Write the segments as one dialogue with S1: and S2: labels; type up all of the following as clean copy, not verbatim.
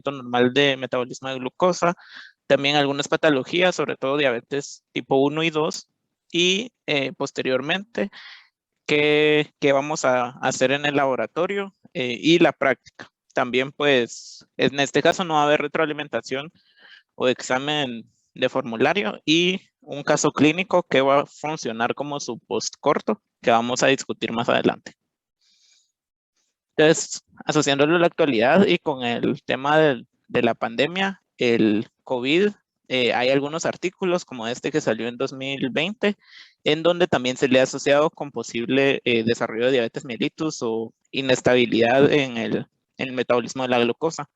S1: normal de metabolismo de glucosa, también algunas patologías, sobre todo diabetes tipo 1 y 2, y posteriormente qué vamos a hacer en el laboratorio y la práctica. También pues en este caso no va a haber retroalimentación o examen de formulario y un caso clínico que va a funcionar como su post corto que vamos a discutir más adelante. Entonces, asociándolo a la actualidad y con el tema de la pandemia, el COVID, hay algunos artículos como este que salió en 2020, en donde también se le ha asociado con posible desarrollo de diabetes mellitus o inestabilidad en el metabolismo de la glucosa.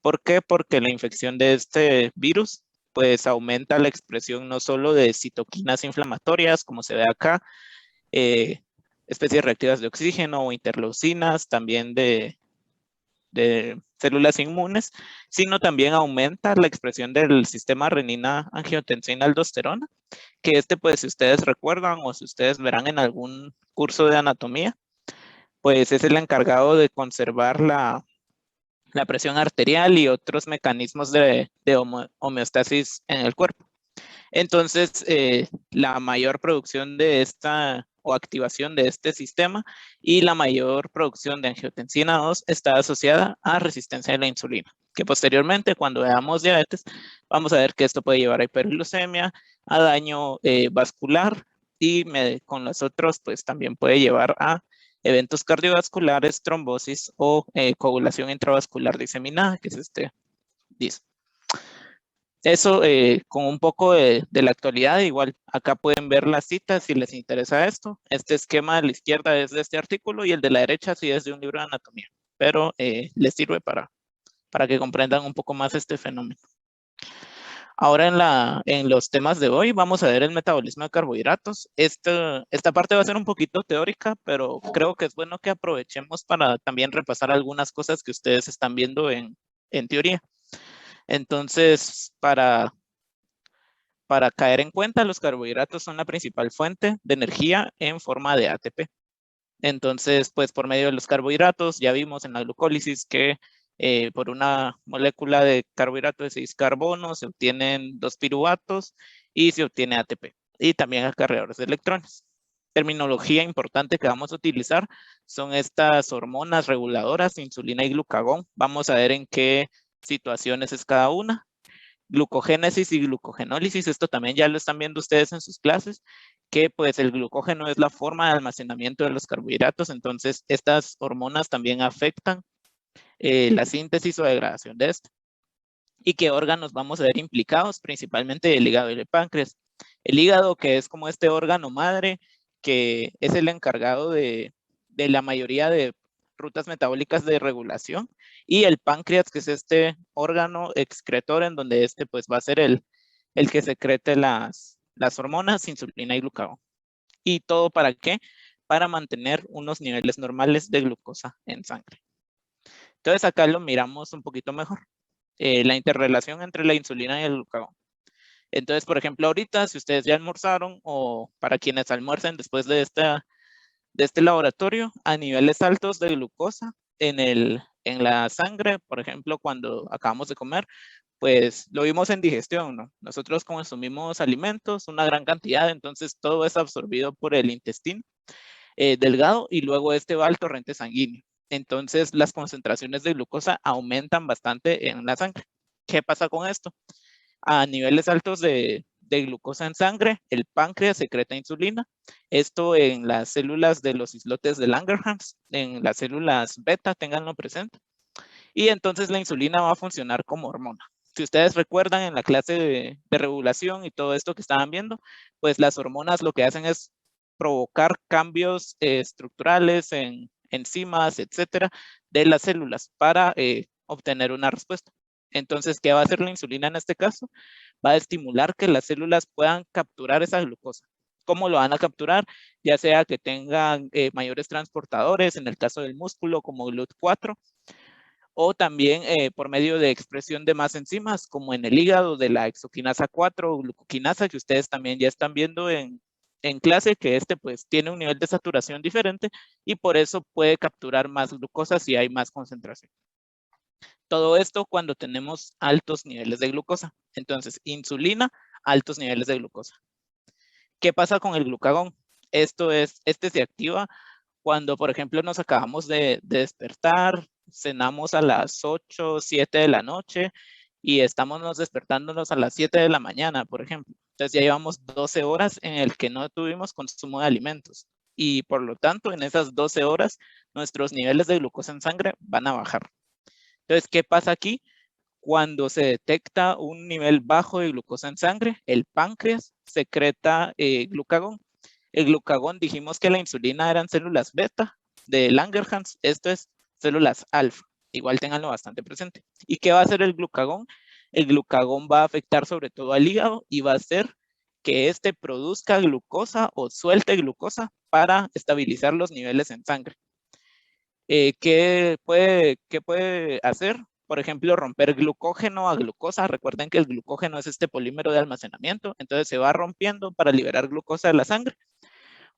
S1: ¿Por qué? Porque la infección de este virus pues aumenta la expresión no solo de citoquinas inflamatorias, como se ve acá, especies reactivas de oxígeno o interleucinas, también de células inmunes, sino también aumenta la expresión del sistema renina-angiotensina-aldosterona, que pues si ustedes recuerdan o si ustedes verán en algún curso de anatomía, pues es el encargado de conservar la presión arterial y otros mecanismos de homeostasis en el cuerpo. Entonces, la mayor producción de esta o activación de este sistema y la mayor producción de angiotensina 2 está asociada a resistencia a la insulina, que posteriormente cuando veamos diabetes vamos a ver que esto puede llevar a hiperglucemia, a daño vascular y con los otros pues también puede llevar a eventos cardiovasculares, trombosis o coagulación intravascular diseminada, que es este DIS. Eso con un poco de la actualidad, igual acá pueden ver las citas si les interesa esto. Este esquema de la izquierda es de este artículo y el de la derecha sí es de un libro de anatomía, pero les sirve para que comprendan un poco más este fenómeno. Ahora en los temas de hoy vamos a ver el metabolismo de carbohidratos. Esta parte va a ser un poquito teórica, pero creo que es bueno que aprovechemos para también repasar algunas cosas que ustedes están viendo en teoría. Entonces, para caer en cuenta, los carbohidratos son la principal fuente de energía en forma de ATP. Entonces, pues por medio de los carbohidratos, ya vimos en la glucólisis que por una molécula de carbohidrato de 6 carbonos se obtienen 2 piruvatos y se obtiene ATP. Y también acarreadores de electrones. Terminología importante que vamos a utilizar son estas hormonas reguladoras, insulina y glucagón. Vamos a ver en qué situaciones es cada una. Glucogénesis y glucogenólisis, esto también ya lo están viendo ustedes en sus clases, que pues el glucógeno es la forma de almacenamiento de los carbohidratos, entonces estas hormonas también afectan la síntesis o degradación de esto. ¿Y qué órganos vamos a ver implicados? Principalmente el hígado y el páncreas. El hígado, que es como este órgano madre, que es el encargado de la mayoría de rutas metabólicas de regulación, y el páncreas, que es este órgano excretor en donde pues va a ser el que secrete las hormonas, insulina y glucagón. ¿Y todo para qué? Para mantener unos niveles normales de glucosa en sangre. Entonces acá lo miramos un poquito mejor. La interrelación entre la insulina y el glucagón. Entonces, por ejemplo, ahorita, si ustedes ya almorzaron o para quienes almuercen después de este laboratorio, a niveles altos de glucosa en la sangre, por ejemplo, cuando acabamos de comer, pues lo vimos en digestión, ¿no? Nosotros consumimos alimentos, una gran cantidad, entonces todo es absorbido por el intestino delgado y luego este va al torrente sanguíneo. Entonces las concentraciones de glucosa aumentan bastante en la sangre. ¿Qué pasa con esto? A niveles altos de glucosa en sangre, el páncreas secreta insulina. Esto en las células de los islotes de Langerhans, en las células beta, ténganlo presente. Y entonces la insulina va a funcionar como hormona. Si ustedes recuerdan en la clase de regulación y todo esto que estaban viendo, pues las hormonas lo que hacen es provocar cambios estructurales en enzimas, etcétera, de las células para obtener una respuesta. Entonces, ¿qué va a hacer la insulina en este caso? Va a estimular que las células puedan capturar esa glucosa. ¿Cómo lo van a capturar? Ya sea que tengan mayores transportadores, en el caso del músculo como GLUT4, o también por medio de expresión de más enzimas, como en el hígado de la exoquinasa 4 o glucoquinasa, que ustedes también ya están viendo en clase, que pues tiene un nivel de saturación diferente y por eso puede capturar más glucosa si hay más concentración. Todo esto cuando tenemos altos niveles de glucosa. Entonces, insulina, altos niveles de glucosa. ¿Qué pasa con el glucagón? Este se activa cuando, por ejemplo, nos acabamos de despertar, cenamos a las 8, 7 de la noche y estamos despertándonos a las 7 de la mañana, por ejemplo. Entonces ya llevamos 12 horas en el que no tuvimos consumo de alimentos y por lo tanto en esas 12 horas nuestros niveles de glucosa en sangre van a bajar. Entonces, ¿qué pasa aquí? Cuando se detecta un nivel bajo de glucosa en sangre, el páncreas secreta glucagón. El glucagón, dijimos que la insulina eran células beta de Langerhans, esto es células alfa. Igual ténganlo bastante presente. ¿Y qué va a hacer el glucagón? El glucagón va a afectar sobre todo al hígado y va a hacer que éste produzca glucosa o suelte glucosa para estabilizar los niveles en sangre. ¿Qué puede hacer? Por ejemplo, romper glucógeno a glucosa. Recuerden que el glucógeno es este polímero de almacenamiento, entonces se va rompiendo para liberar glucosa de la sangre.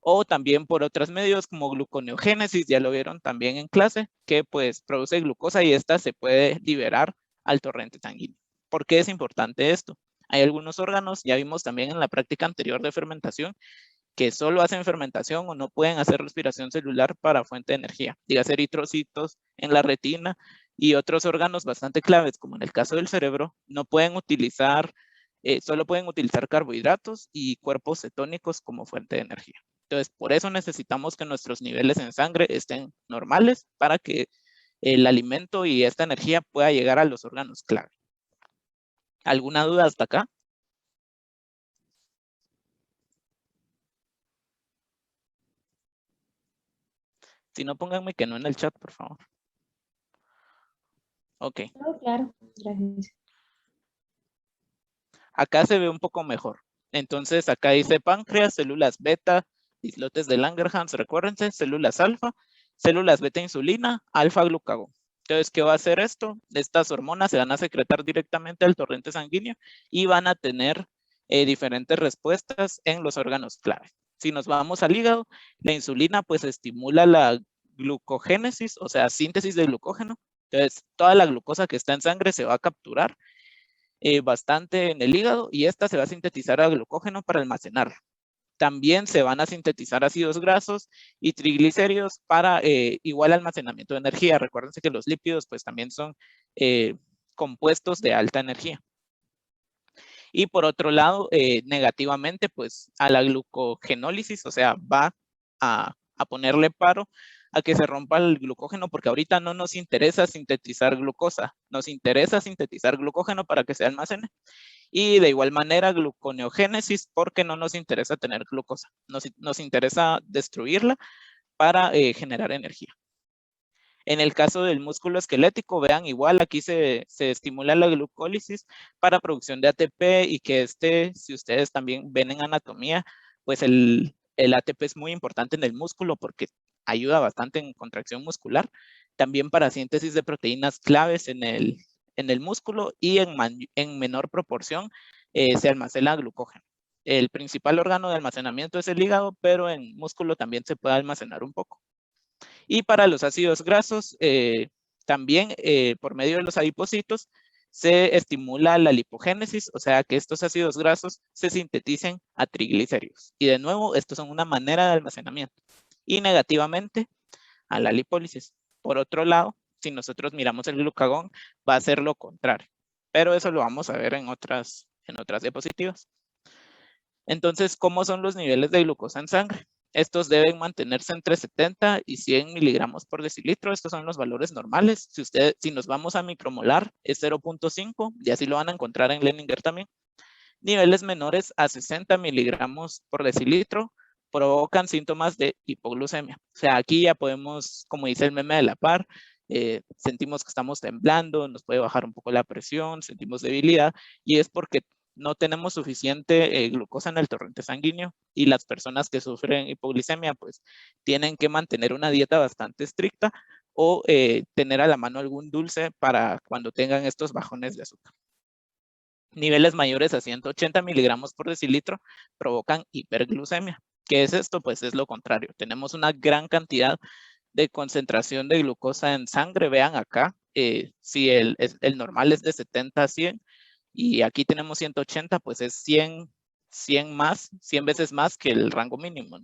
S1: O también por otros medios como gluconeogénesis, ya lo vieron también en clase, que pues produce glucosa y esta se puede liberar al torrente sanguíneo. ¿Por qué es importante esto? Hay algunos órganos, ya vimos también en la práctica anterior de fermentación, que solo hacen fermentación o no pueden hacer respiración celular para fuente de energía, dígase eritrocitos en la retina y otros órganos bastante claves, como en el caso del cerebro, no pueden utilizar, solo pueden utilizar carbohidratos y cuerpos cetónicos como fuente de energía. Entonces, por eso necesitamos que nuestros niveles en sangre estén normales para que el alimento y esta energía pueda llegar a los órganos clave. ¿Alguna duda hasta acá? Si no, pónganme que no en el chat, por favor. Ok.
S2: Oh, claro, gracias.
S1: Acá se ve un poco mejor. Entonces, acá dice páncreas, células beta, islotes de Langerhans, recuérdense, células alfa, células beta insulina, alfa glucagón. Entonces, ¿qué va a hacer esto? Estas hormonas se van a secretar directamente al torrente sanguíneo y van a tener diferentes respuestas en los órganos clave. Si nos vamos al hígado, la insulina pues estimula la glucogénesis, o sea, síntesis de glucógeno. Entonces, toda la glucosa que está en sangre se va a capturar bastante en el hígado y esta se va a sintetizar a glucógeno para almacenar. También se van a sintetizar ácidos grasos y triglicéridos para igual almacenamiento de energía. Recuérdense que los lípidos pues también son compuestos de alta energía. Y por otro lado, negativamente pues a la glucogenólisis, o sea, va a ponerle paro a que se rompa el glucógeno porque ahorita no nos interesa sintetizar glucosa, nos interesa sintetizar glucógeno para que se almacene. Y de igual manera gluconeogénesis porque no nos interesa tener glucosa, nos interesa destruirla para generar energía. En el caso del músculo esquelético, vean, igual aquí se estimula la glucólisis para producción de ATP y que si ustedes también ven en anatomía, pues el ATP es muy importante en el músculo porque ayuda bastante en contracción muscular, también para síntesis de proteínas claves en el músculo y en menor proporción se almacena glucógeno. El principal órgano de almacenamiento es el hígado, pero en músculo también se puede almacenar un poco. Y para los ácidos grasos, también por medio de los adipocitos, se estimula la lipogénesis, o sea que estos ácidos grasos se sinteticen a triglicéridos. Y de nuevo, estos son una manera de almacenamiento. Y negativamente a la lipólisis. Por otro lado, si nosotros miramos el glucagón, va a ser lo contrario. Pero eso lo vamos a ver en otras diapositivas. Entonces, ¿cómo son los niveles de glucosa en sangre? Estos deben mantenerse entre 70 y 100 miligramos por decilitro. Estos son los valores normales. Si nos vamos a micromolar, es 0.5 y así lo van a encontrar en Leninger también. Niveles menores a 60 miligramos por decilitro provocan síntomas de hipoglucemia. O sea, aquí ya podemos, como dice el meme de la par, sentimos que estamos temblando, nos puede bajar un poco la presión, sentimos debilidad y es porque no tenemos suficiente glucosa en el torrente sanguíneo y las personas que sufren hipoglucemia pues tienen que mantener una dieta bastante estricta o tener a la mano algún dulce para cuando tengan estos bajones de azúcar. Niveles mayores a 180 miligramos por decilitro provocan hiperglucemia. ¿Qué es esto? Pues es lo contrario. Tenemos una gran cantidad de concentración de glucosa en sangre. Vean acá, si el normal es de 70 a 100 y aquí tenemos 180, pues es 100 veces más que el rango mínimo.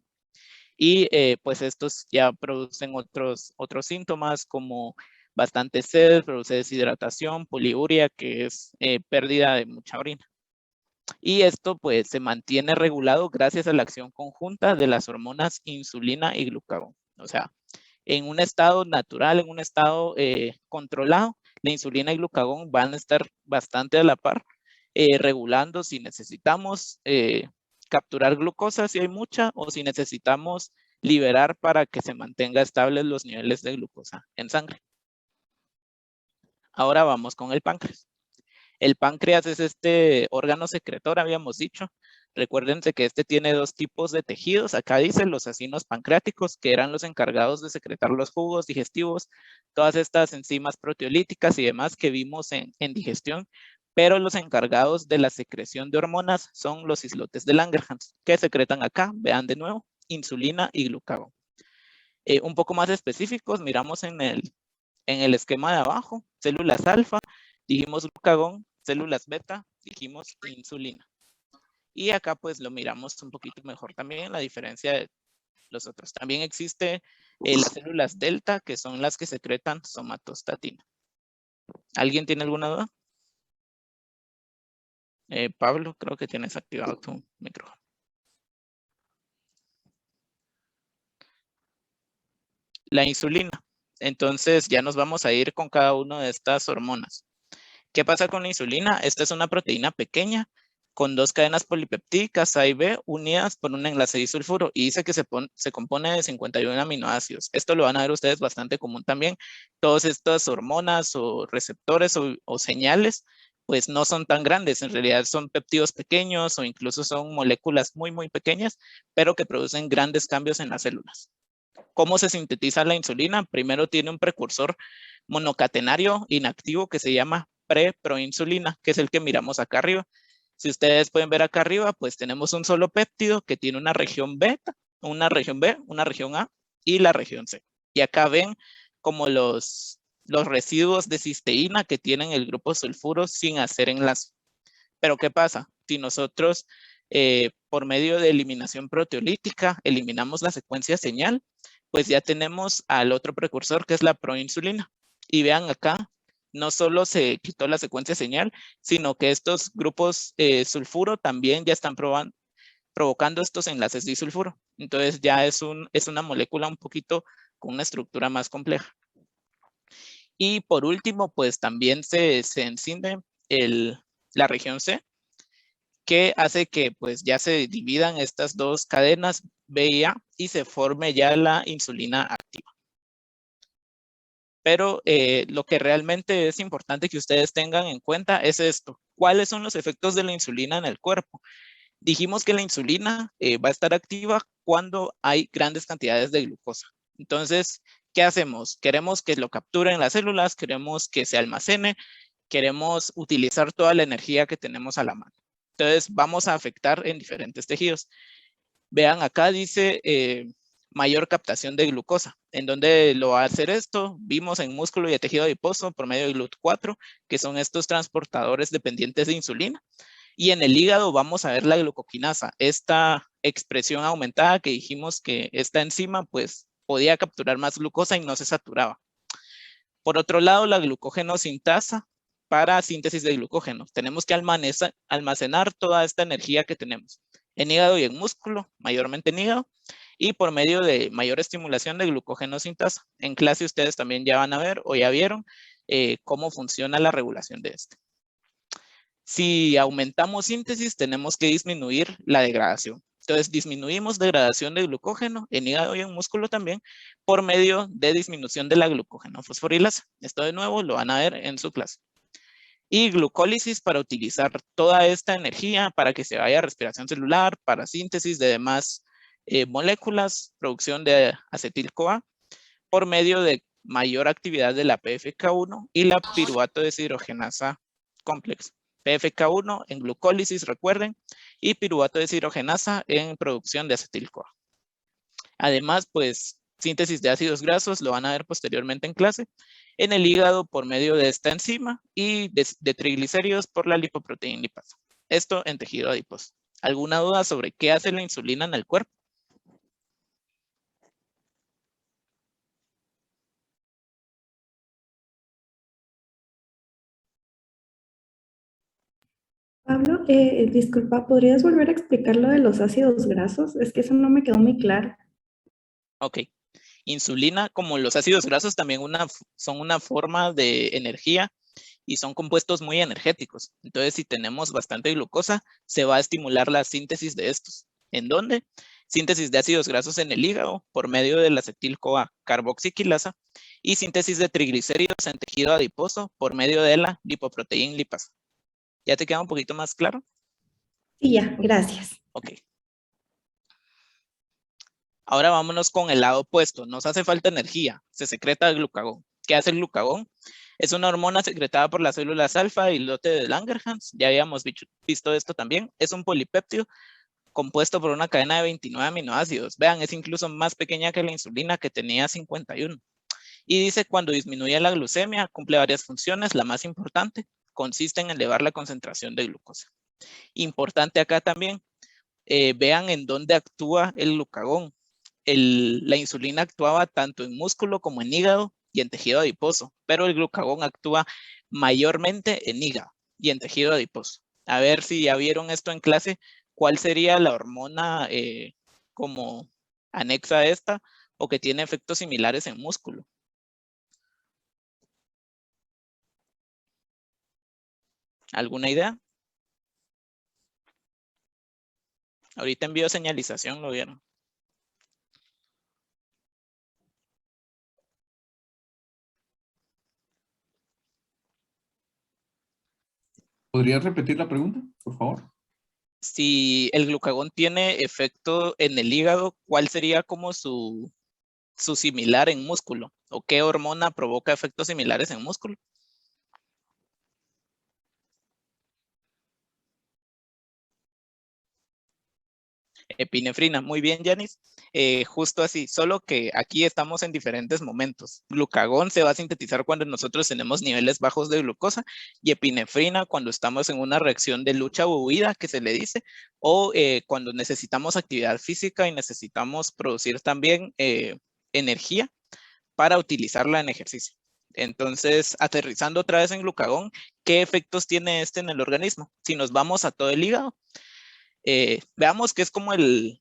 S1: Y pues estos ya producen otros síntomas como bastante sed, produce deshidratación, poliuria, que es pérdida de mucha orina. Y esto pues se mantiene regulado gracias a la acción conjunta de las hormonas insulina y glucagón. O sea, en un estado natural, en un estado controlado, la insulina y glucagón van a estar bastante a la par, regulando si necesitamos capturar glucosa si hay mucha o si necesitamos liberar para que se mantenga estables los niveles de glucosa en sangre. Ahora vamos con el páncreas. El páncreas es este órgano secretor, habíamos dicho. Recuérdense que este tiene dos tipos de tejidos. Acá dice los acinos pancreáticos, que eran los encargados de secretar los jugos digestivos, todas estas enzimas proteolíticas y demás que vimos en digestión. Pero los encargados de la secreción de hormonas son los islotes de Langerhans, que secretan acá, vean de nuevo, insulina y glucagón. Un poco más específicos, miramos en el esquema de abajo, células alfa, dijimos glucagón, células beta, dijimos insulina. Y acá pues lo miramos un poquito mejor también, la diferencia de los otros. También existe las células delta, que son las que secretan somatostatina. ¿Alguien tiene alguna duda? Pablo, creo que tienes activado tu micrófono. La insulina. Entonces ya nos vamos a ir con cada una de estas hormonas. ¿Qué pasa con la insulina? Esta es una proteína pequeña con dos cadenas polipeptídicas A y B unidas por un enlace disulfuro y dice que se compone de 51 aminoácidos. Esto lo van a ver ustedes bastante común también. Todas estas hormonas o receptores o señales pues no son tan grandes, en realidad son péptidos pequeños o incluso son moléculas muy muy pequeñas, pero que producen grandes cambios en las células. ¿Cómo se sintetiza la insulina? Primero tiene un precursor monocatenario inactivo que se llama preproinsulina, que es el que miramos acá arriba. Si ustedes pueden ver acá arriba, pues tenemos un solo péptido que tiene una región beta, una región B, una región A y la región C. Y acá ven como los residuos de cisteína que tienen el grupo sulfuro sin hacer enlace. Pero ¿qué pasa? Si nosotros por medio de eliminación proteolítica eliminamos la secuencia señal, pues ya tenemos al otro precursor que es la proinsulina. Y vean acá, no solo se quitó la secuencia señal, sino que estos grupos sulfuro también ya están provocando estos enlaces disulfuro. Entonces ya es una molécula un poquito con una estructura más compleja. Y por último, pues también se enciende la región C, que hace que pues ya se dividan estas dos cadenas B y A y se forme ya la insulina activa. Pero lo que realmente es importante que ustedes tengan en cuenta es esto. ¿Cuáles son los efectos de la insulina en el cuerpo? Dijimos que la insulina va a estar activa cuando hay grandes cantidades de glucosa. Entonces, ¿qué hacemos? Queremos que lo capturen las células, queremos que se almacene, queremos utilizar toda la energía que tenemos a la mano. Entonces, vamos a afectar en diferentes tejidos. Vean, acá dice mayor captación de glucosa. ¿En dónde lo va a hacer esto? Vimos en músculo y tejido adiposo por medio de GLUT4, que son estos transportadores dependientes de insulina. Y en el hígado vamos a ver la glucoquinasa, esta expresión aumentada que dijimos que esta enzima pues podía capturar más glucosa y no se saturaba. Por otro lado, la glucógeno sintasa para síntesis de glucógeno. Tenemos que almacenar toda esta energía que tenemos en hígado y en músculo, mayormente en hígado, y por medio de mayor estimulación de glucógeno sintasa. En clase ustedes también ya van a ver o ya vieron cómo funciona la regulación de este. Si aumentamos síntesis, tenemos que disminuir la degradación. Entonces, disminuimos degradación de glucógeno en hígado y en músculo también por medio de disminución de la glucógeno fosforilasa. Esto de nuevo lo van a ver en su clase. Y glucólisis para utilizar toda esta energía para que se vaya a respiración celular, para síntesis de demás moléculas, producción de acetil-CoA por medio de mayor actividad de la PFK1 y la piruvato deshidrogenasa complex. PFK1 en glucólisis, recuerden, y piruvato deshidrogenasa en producción de acetil-CoA. Además, pues síntesis de ácidos grasos, lo van a ver posteriormente en clase, en el hígado por medio de esta enzima y de triglicéridos por la lipoproteína lipasa. Esto en tejido adiposo. ¿Alguna duda sobre qué hace la insulina en el cuerpo?
S2: Pablo, disculpa, ¿podrías volver a explicar lo de los ácidos grasos? Es que eso no me quedó muy claro.
S1: Ok. Insulina, como los ácidos grasos, también son una forma de energía y son compuestos muy energéticos. Entonces, si tenemos bastante glucosa, se va a estimular la síntesis de estos. ¿En dónde? Síntesis de ácidos grasos en el hígado por medio de la acetil-CoA carboxiquilasa y síntesis de triglicéridos en tejido adiposo por medio de la lipoproteína lipasa. ¿Ya te queda un poquito más claro?
S2: Sí, ya, gracias.
S1: Ok. Ahora vámonos con el lado opuesto. Nos hace falta energía. Se secreta el glucagón. ¿Qué hace el glucagón? Es una hormona secretada por las células alfa y lote de Langerhans. Ya habíamos visto esto también. Es un polipéptido compuesto por una cadena de 29 aminoácidos. Vean, es incluso más pequeña que la insulina que tenía 51. Y dice cuando disminuye la glucemia, cumple varias funciones. La más importante consiste en elevar la concentración de glucosa. Importante acá también, vean en dónde actúa el glucagón. La insulina actuaba tanto en músculo como en hígado y en tejido adiposo, pero el glucagón actúa mayormente en hígado y en tejido adiposo. A ver si ya vieron esto en clase, ¿cuál sería la hormona como anexa a esta o que tiene efectos similares en músculo? ¿Alguna idea? Ahorita envío señalización, ¿lo vieron?
S3: ¿Podrías repetir la pregunta, por favor?
S1: Si el glucagón tiene efecto en el hígado, ¿cuál sería como su similar en músculo? ¿O qué hormona provoca efectos similares en músculo? Epinefrina, muy bien, Yanis. Justo así, solo que aquí estamos en diferentes momentos. Glucagón se va a sintetizar cuando nosotros tenemos niveles bajos de glucosa y epinefrina cuando estamos en una reacción de lucha o huida, que se le dice, o cuando necesitamos actividad física y necesitamos producir también energía para utilizarla en ejercicio. Entonces, aterrizando otra vez en glucagón, ¿qué efectos tiene este en el organismo? Si nos vamos a todo el hígado, veamos que es como el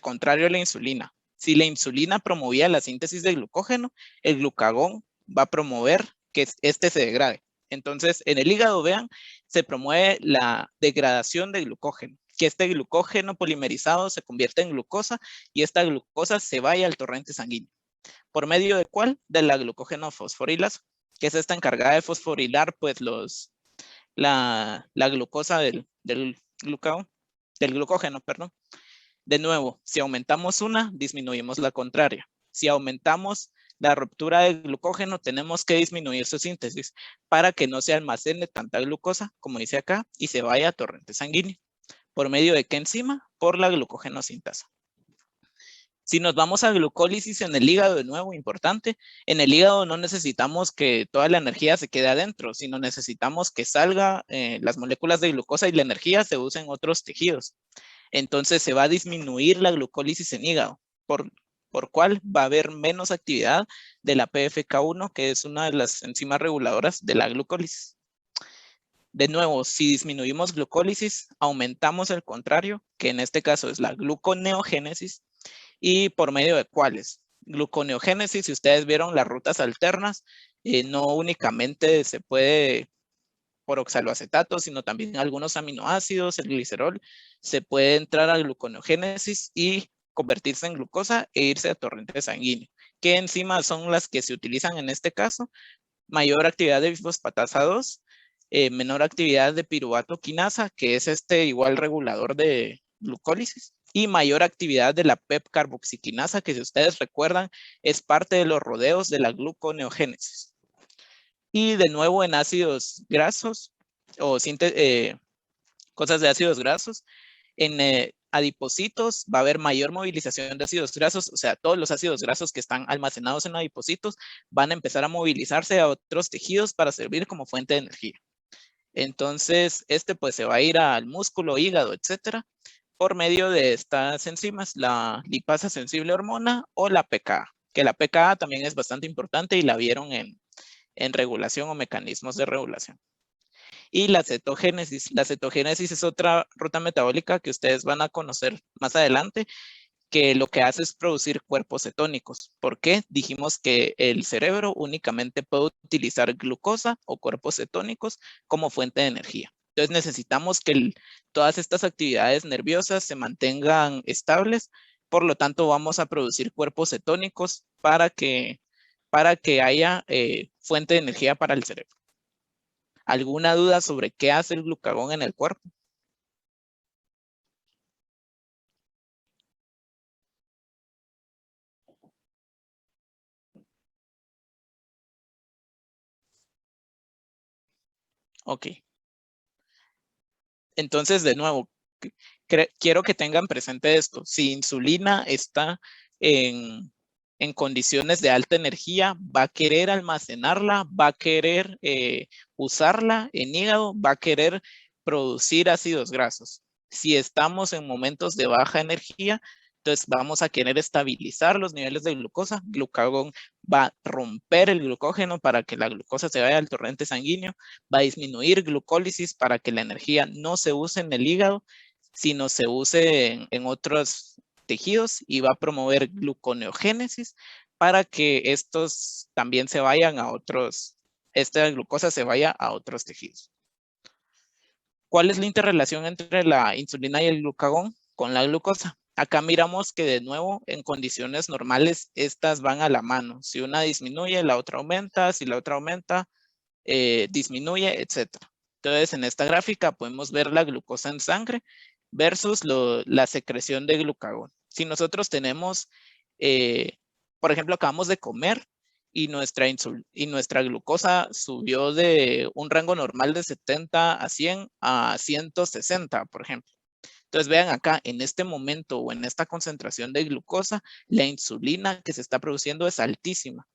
S1: contrario de la insulina. Si la insulina promovía la síntesis de glucógeno, el glucagón va a promover que este se degrade. Entonces, en el hígado, vean, se promueve la degradación de glucógeno, que este glucógeno polimerizado se convierte en glucosa y esta glucosa se vaya al torrente sanguíneo. ¿Por medio de cuál? De la glucógeno fosforilasa, que es esta encargada de fosforilar pues la glucosa del glucógeno, perdón. De nuevo, si aumentamos una, disminuimos la contraria. Si aumentamos la ruptura de glucógeno, tenemos que disminuir su síntesis para que no se almacene tanta glucosa, como dice acá, y se vaya a torrente sanguíneo. ¿Por medio de qué enzima? Por la glucógeno-sintasa. Si nos vamos a glucólisis en el hígado, de nuevo, importante, en el hígado no necesitamos que toda la energía se quede adentro, sino necesitamos que salga las moléculas de glucosa y la energía se use en otros tejidos. Entonces se va a disminuir la glucólisis en hígado, por cual va a haber menos actividad de la PFK1, que es una de las enzimas reguladoras de la glucólisis. De nuevo, si disminuimos glucólisis, aumentamos el contrario, que en este caso es la gluconeogénesis, y por medio de cuáles. Gluconeogénesis, si ustedes vieron las rutas alternas, no únicamente se puede por oxaloacetato, sino también algunos aminoácidos, el glicerol, se puede entrar a gluconeogénesis y convertirse en glucosa e irse a torrente sanguíneo. ¿Qué enzimas son las que se utilizan en este caso? Mayor actividad de fosfatasa 2, menor actividad de piruvato quinasa, que es este igual regulador de glucólisis, y mayor actividad de la PEP carboxiquinasa, que si ustedes recuerdan es parte de los rodeos de la gluconeogénesis. Y de nuevo en ácidos grasos o cosas de ácidos grasos, adipocitos, va a haber mayor movilización de ácidos grasos, o sea, todos los ácidos grasos que están almacenados en adipocitos van a empezar a movilizarse a otros tejidos para servir como fuente de energía. Entonces, pues se va a ir al músculo, hígado, etcétera, por medio de estas enzimas, la lipasa sensible hormona o la PKA, que la PKA también es bastante importante y la vieron en regulación o mecanismos de regulación. Y la cetogénesis. La cetogénesis es otra ruta metabólica que ustedes van a conocer más adelante, que lo que hace es producir cuerpos cetónicos. ¿Por qué? Dijimos que el cerebro únicamente puede utilizar glucosa o cuerpos cetónicos como fuente de energía. Entonces necesitamos que todas estas actividades nerviosas se mantengan estables, por lo tanto vamos a producir cuerpos cetónicos para que haya fuente de energía para el cerebro. ¿Alguna duda sobre qué hace el glucagón en el cuerpo? Ok. Entonces, de nuevo, quiero que tengan presente esto. Si insulina está en condiciones de alta energía, va a querer almacenarla, va a querer usarla en hígado, va a querer producir ácidos grasos. Si estamos en momentos de baja energía, entonces vamos a querer estabilizar los niveles de glucosa. Glucagón va a romper el glucógeno para que la glucosa se vaya al torrente sanguíneo, va a disminuir glucólisis para que la energía no se use en el hígado, sino se use en otros tejidos, y va a promover gluconeogénesis para que estos también se vayan a otros, esta glucosa se vaya a otros tejidos. ¿Cuál es la interrelación entre la insulina y el glucagón con la glucosa? Acá miramos que de nuevo en condiciones normales estas van a la mano. Si una disminuye, la otra aumenta. Si la otra aumenta, disminuye, etc. Entonces en esta gráfica podemos ver la glucosa en sangre versus la secreción de glucagón. Si nosotros tenemos, por ejemplo, acabamos de comer y nuestra glucosa subió de un rango normal de 70 a 100 a 160, por ejemplo. Entonces vean acá, en este momento o en esta concentración de glucosa, la insulina que se está produciendo es altísima.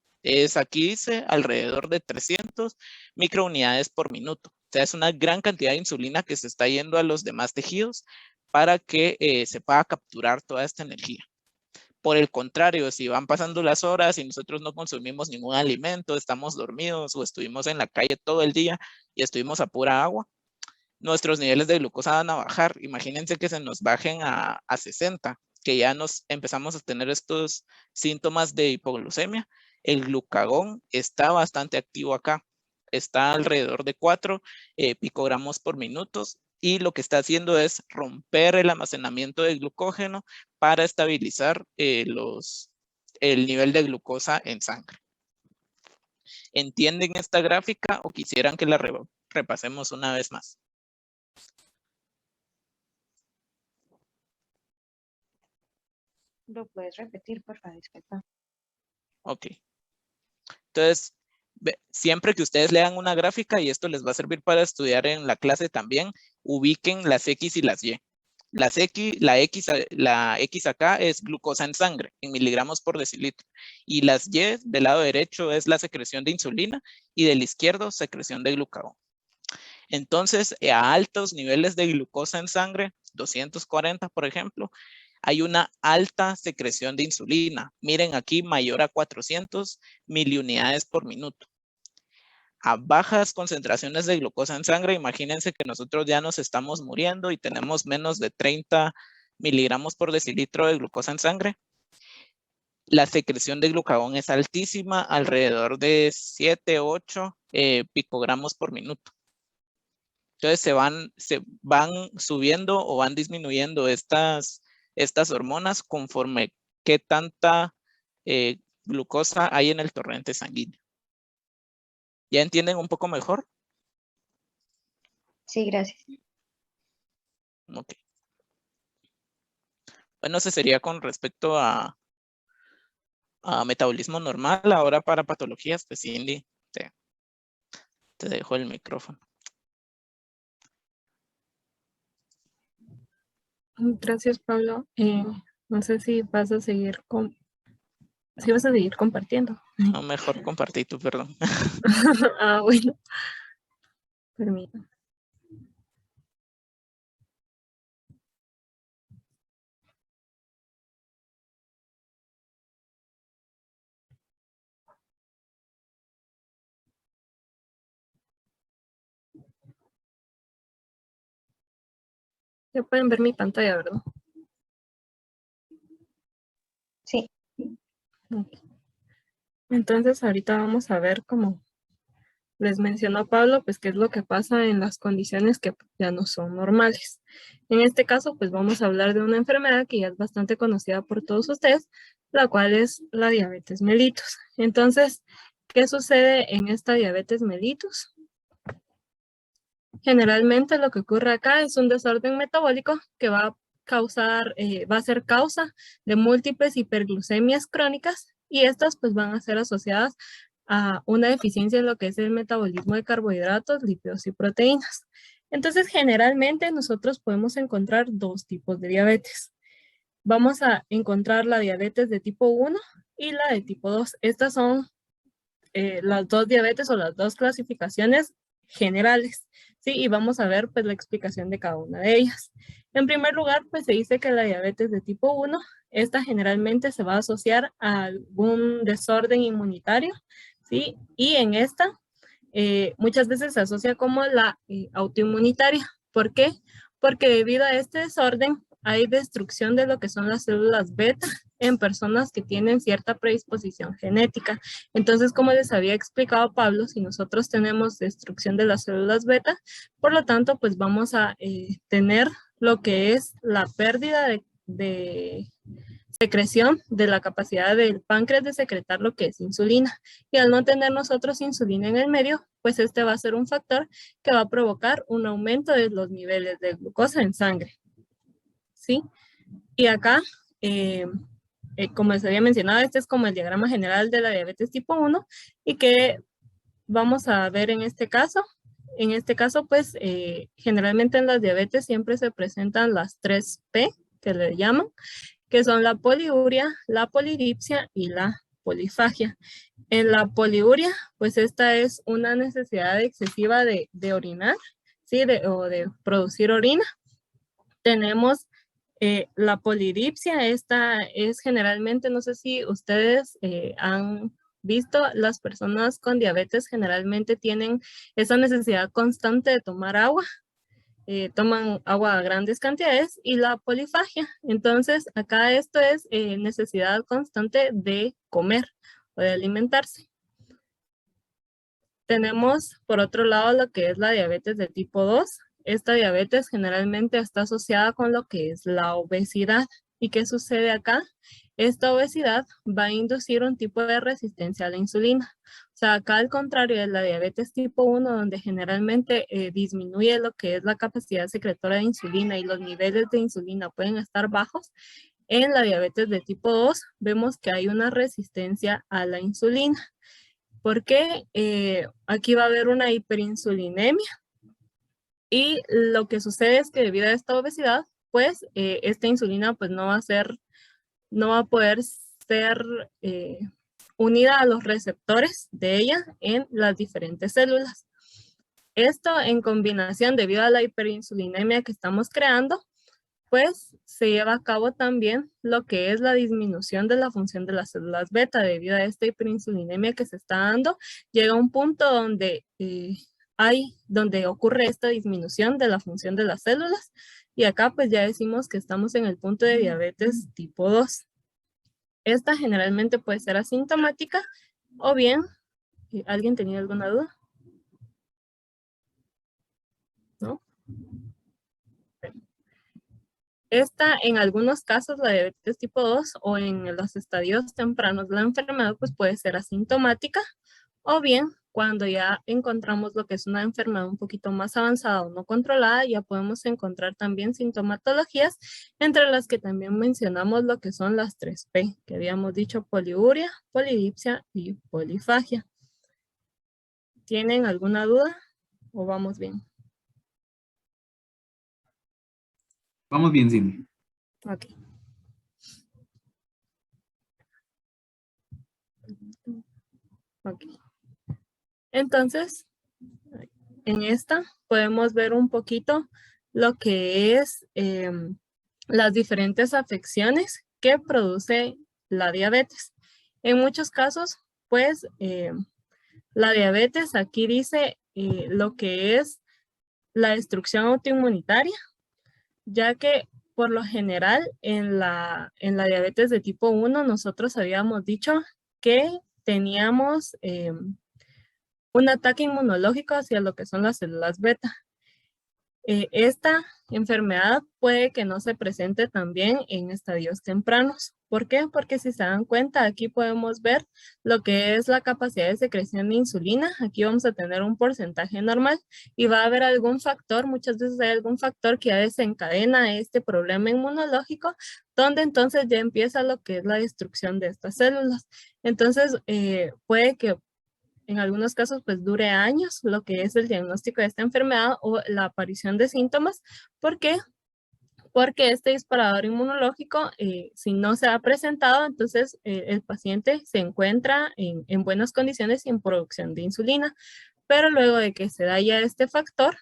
S1: Aquí dice alrededor de 300 microunidades por minuto. O sea, es una gran cantidad de insulina que se está yendo a los demás tejidos para que se pueda capturar toda esta energía. Por el contrario, si van pasando las horas y nosotros no consumimos ningún alimento, estamos dormidos o estuvimos en la calle todo el día y estuvimos a pura agua, nuestros niveles de glucosa van a bajar. Imagínense que se nos bajen a 60, que ya nos empezamos a tener estos síntomas de hipoglucemia. El glucagón está bastante activo acá. Está alrededor de 4 picogramos por minuto, y lo que está haciendo es romper el almacenamiento de glucógeno para estabilizar el nivel de glucosa en sangre. ¿Entienden esta gráfica o quisieran que la repasemos una vez más?
S4: ¿Lo puedes repetir, por favor? Disculpa.
S1: Ok. Entonces, siempre que ustedes lean una gráfica, y esto les va a servir para estudiar en la clase también, ubiquen las X y las Y. La X acá es glucosa en sangre, en miligramos por decilitro. Y las Y del lado derecho es la secreción de insulina, y del izquierdo secreción de glucagón. Entonces, a altos niveles de glucosa en sangre, 240 por ejemplo, hay una alta secreción de insulina. Miren aquí, mayor a 400 miliunidades por minuto. A bajas concentraciones de glucosa en sangre, imagínense que nosotros ya nos estamos muriendo y tenemos menos de 30 miligramos por decilitro de glucosa en sangre. La secreción de glucagón es altísima, alrededor de 7, 8 picogramos por minuto. Entonces se van subiendo o van disminuyendo estas hormonas conforme qué tanta glucosa hay en el torrente sanguíneo. ¿Ya entienden un poco mejor?
S4: Sí, gracias.
S1: Ok. Bueno, eso sería con respecto a metabolismo normal. Ahora para patologías, pues Cindy, te dejo el micrófono.
S5: Gracias, Pablo. No sé si vas a seguir si vas a seguir compartiendo.
S1: No, mejor compartí tu, perdón.
S5: Ah, bueno. Permítame. Ya pueden ver mi pantalla, ¿verdad?
S4: Sí.
S5: Ok. Entonces, ahorita vamos a ver, como les mencionó Pablo, pues qué es lo que pasa en las condiciones que ya no son normales. En este caso, pues vamos a hablar de una enfermedad que ya es bastante conocida por todos ustedes, la cual es la diabetes mellitus. Entonces, ¿qué sucede en esta diabetes mellitus? Generalmente lo que ocurre acá es un desorden metabólico que va a causar, va a ser causa de múltiples hiperglucemias crónicas, y estas pues van a ser asociadas a una deficiencia en lo que es el metabolismo de carbohidratos, lípidos y proteínas. Entonces, generalmente nosotros podemos encontrar dos tipos de diabetes. Vamos a encontrar la diabetes de tipo 1 y la de tipo 2. Estas son las dos diabetes o las dos clasificaciones generales, ¿sí? Y vamos a ver pues la explicación de cada una de ellas. En primer lugar, pues se dice que la diabetes de tipo 1, esta generalmente se va a asociar a algún desorden inmunitario, ¿sí? Y en esta muchas veces se asocia como la autoinmunitaria. ¿Por qué? Porque debido a este desorden hay destrucción de lo que son las células beta en personas que tienen cierta predisposición genética. Entonces, como les había explicado Pablo, si nosotros tenemos destrucción de las células beta, por lo tanto, pues vamos a tener lo que es la pérdida de secreción de la capacidad del páncreas de secretar lo que es insulina. Y al no tener nosotros insulina en el medio, pues este va a ser un factor que va a provocar un aumento de los niveles de glucosa en sangre. ¿Sí? Y acá, como les había mencionado, este es como el diagrama general de la diabetes tipo 1 y que vamos a ver en este caso. En este caso, pues, generalmente en las diabetes siempre se presentan las 3P, que le llaman, que son la poliuria, la polidipsia y la polifagia. En la poliuria, pues esta es una necesidad excesiva de orinar, ¿sí? O de producir orina. Tenemos la polidipsia, esta es generalmente, no sé si ustedes han visto, las personas con diabetes generalmente tienen esa necesidad constante de tomar agua, toman agua a grandes cantidades, y la polifagia. Entonces, acá esto es necesidad constante de comer o de alimentarse. Tenemos, por otro lado, lo que es la diabetes de tipo 2. Esta diabetes generalmente está asociada con lo que es la obesidad. ¿Y qué sucede acá? Esta obesidad va a inducir un tipo de resistencia a la insulina. O sea, acá al contrario de la diabetes tipo 1, donde generalmente disminuye lo que es la capacidad secretora de insulina y los niveles de insulina pueden estar bajos, en la diabetes de tipo 2 vemos que hay una resistencia a la insulina. Porque aquí va a haber una hiperinsulinemia, y lo que sucede es que debido a esta obesidad, pues esta insulina pues no va a poder ser unida a los receptores de ella en las diferentes células. Esto en combinación, debido a la hiperinsulinemia que estamos creando, pues se lleva a cabo también lo que es la disminución de la función de las células beta. Debido a esta hiperinsulinemia que se está dando, llega un punto donde donde ocurre esta disminución de la función de las células, y acá pues ya decimos que estamos en el punto de diabetes tipo 2. Esta generalmente puede ser asintomática o bien, ¿alguien tenía alguna duda? ¿No? Esta, en algunos casos, la diabetes tipo 2 o en los estadios tempranos de la enfermedad, pues puede ser asintomática, o bien cuando ya encontramos lo que es una enfermedad un poquito más avanzada o no controlada, ya podemos encontrar también sintomatologías, entre las que también mencionamos lo que son las 3P, que habíamos dicho: poliuria, polidipsia y polifagia. ¿Tienen alguna duda o vamos bien?
S3: Vamos bien, Cindy.
S5: Ok. Ok. Entonces, en esta podemos ver un poquito lo que es las diferentes afecciones que produce la diabetes. En muchos casos, pues, la diabetes aquí dice lo que es la destrucción autoinmunitaria, ya que por lo general en la diabetes de tipo 1 nosotros habíamos dicho que teníamos un ataque inmunológico hacia lo que son las células beta. Esta enfermedad puede que no se presente también en estadios tempranos. ¿Por qué? Porque si se dan cuenta, aquí podemos ver lo que es la capacidad de secreción de insulina. Aquí vamos a tener un porcentaje normal y va a haber algún factor, muchas veces hay algún factor que ya desencadena este problema inmunológico, donde entonces ya empieza lo que es la destrucción de estas células. Entonces, puede que en algunos casos pues dure años lo que es el diagnóstico de esta enfermedad o la aparición de síntomas. ¿Por qué? Porque este disparador inmunológico, si no se ha presentado, entonces el paciente se encuentra en buenas condiciones y en producción de insulina. Pero luego de que se da ya este factor,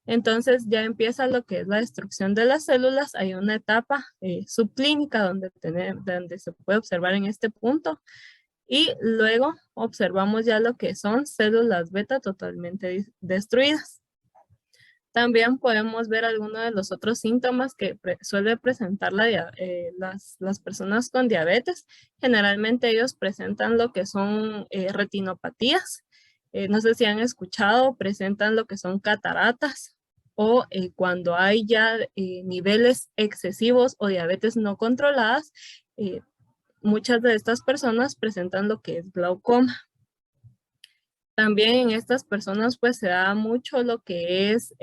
S5: entonces ya empieza lo que es la destrucción de las células. Hay una etapa subclínica donde se puede observar en este punto. Y luego observamos ya lo que son células beta totalmente destruidas. También podemos ver algunos de los otros síntomas que suele presentar las personas con diabetes. Generalmente ellos presentan lo que son retinopatías. No sé si han escuchado, presentan lo que son cataratas o cuando hay ya niveles excesivos o diabetes no controladas, muchas de estas personas presentan lo que es glaucoma. También en estas personas pues se da mucho lo que es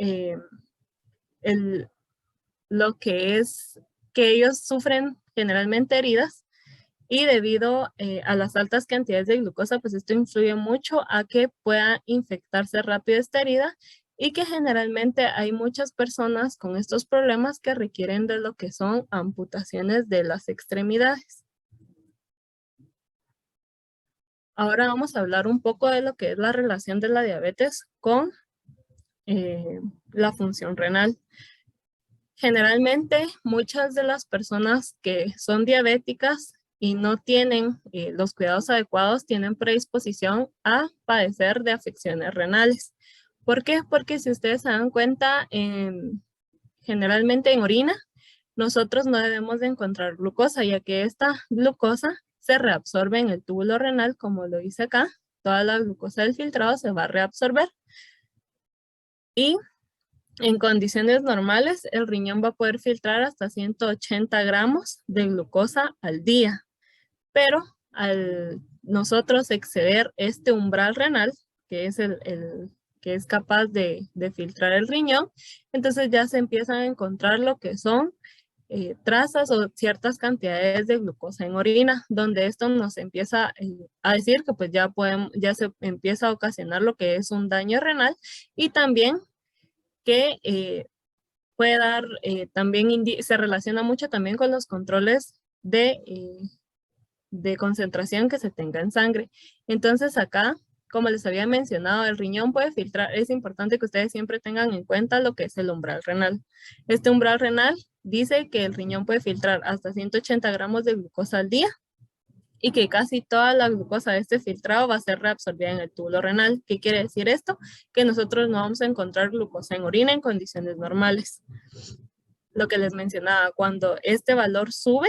S5: que ellos sufren generalmente heridas y debido a las altas cantidades de glucosa pues esto influye mucho a que pueda infectarse rápido esta herida y que generalmente hay muchas personas con estos problemas que requieren de lo que son amputaciones de las extremidades. Ahora vamos a hablar un poco de lo que es la relación de la diabetes con la función renal. Generalmente, muchas de las personas que son diabéticas y no tienen los cuidados adecuados tienen predisposición a padecer de afecciones renales. ¿Por qué? Porque si ustedes se dan cuenta, generalmente en orina, nosotros no debemos de encontrar glucosa, ya que esta glucosa se reabsorbe en el túbulo renal, como lo dice acá. Toda la glucosa del filtrado se va a reabsorber. Y en condiciones normales, el riñón va a poder filtrar hasta 180 gramos de glucosa al día. Pero al nosotros exceder este umbral renal, que es que es capaz de filtrar el riñón, entonces ya se empiezan a encontrar lo que son trazas o ciertas cantidades de glucosa en orina, donde esto nos empieza a decir que pues ya se empieza a ocasionar lo que es un daño renal y también que puede dar, también se relaciona mucho también con los controles de concentración que se tenga en sangre. Entonces acá, como les había mencionado, el riñón puede filtrar. Es importante que ustedes siempre tengan en cuenta lo que es el umbral renal. Este umbral renal dice que el riñón puede filtrar hasta 180 gramos de glucosa al día y que casi toda la glucosa de este filtrado va a ser reabsorbida en el túbulo renal. ¿Qué quiere decir esto? Que nosotros no vamos a encontrar glucosa en orina en condiciones normales. Lo que les mencionaba, cuando este valor sube,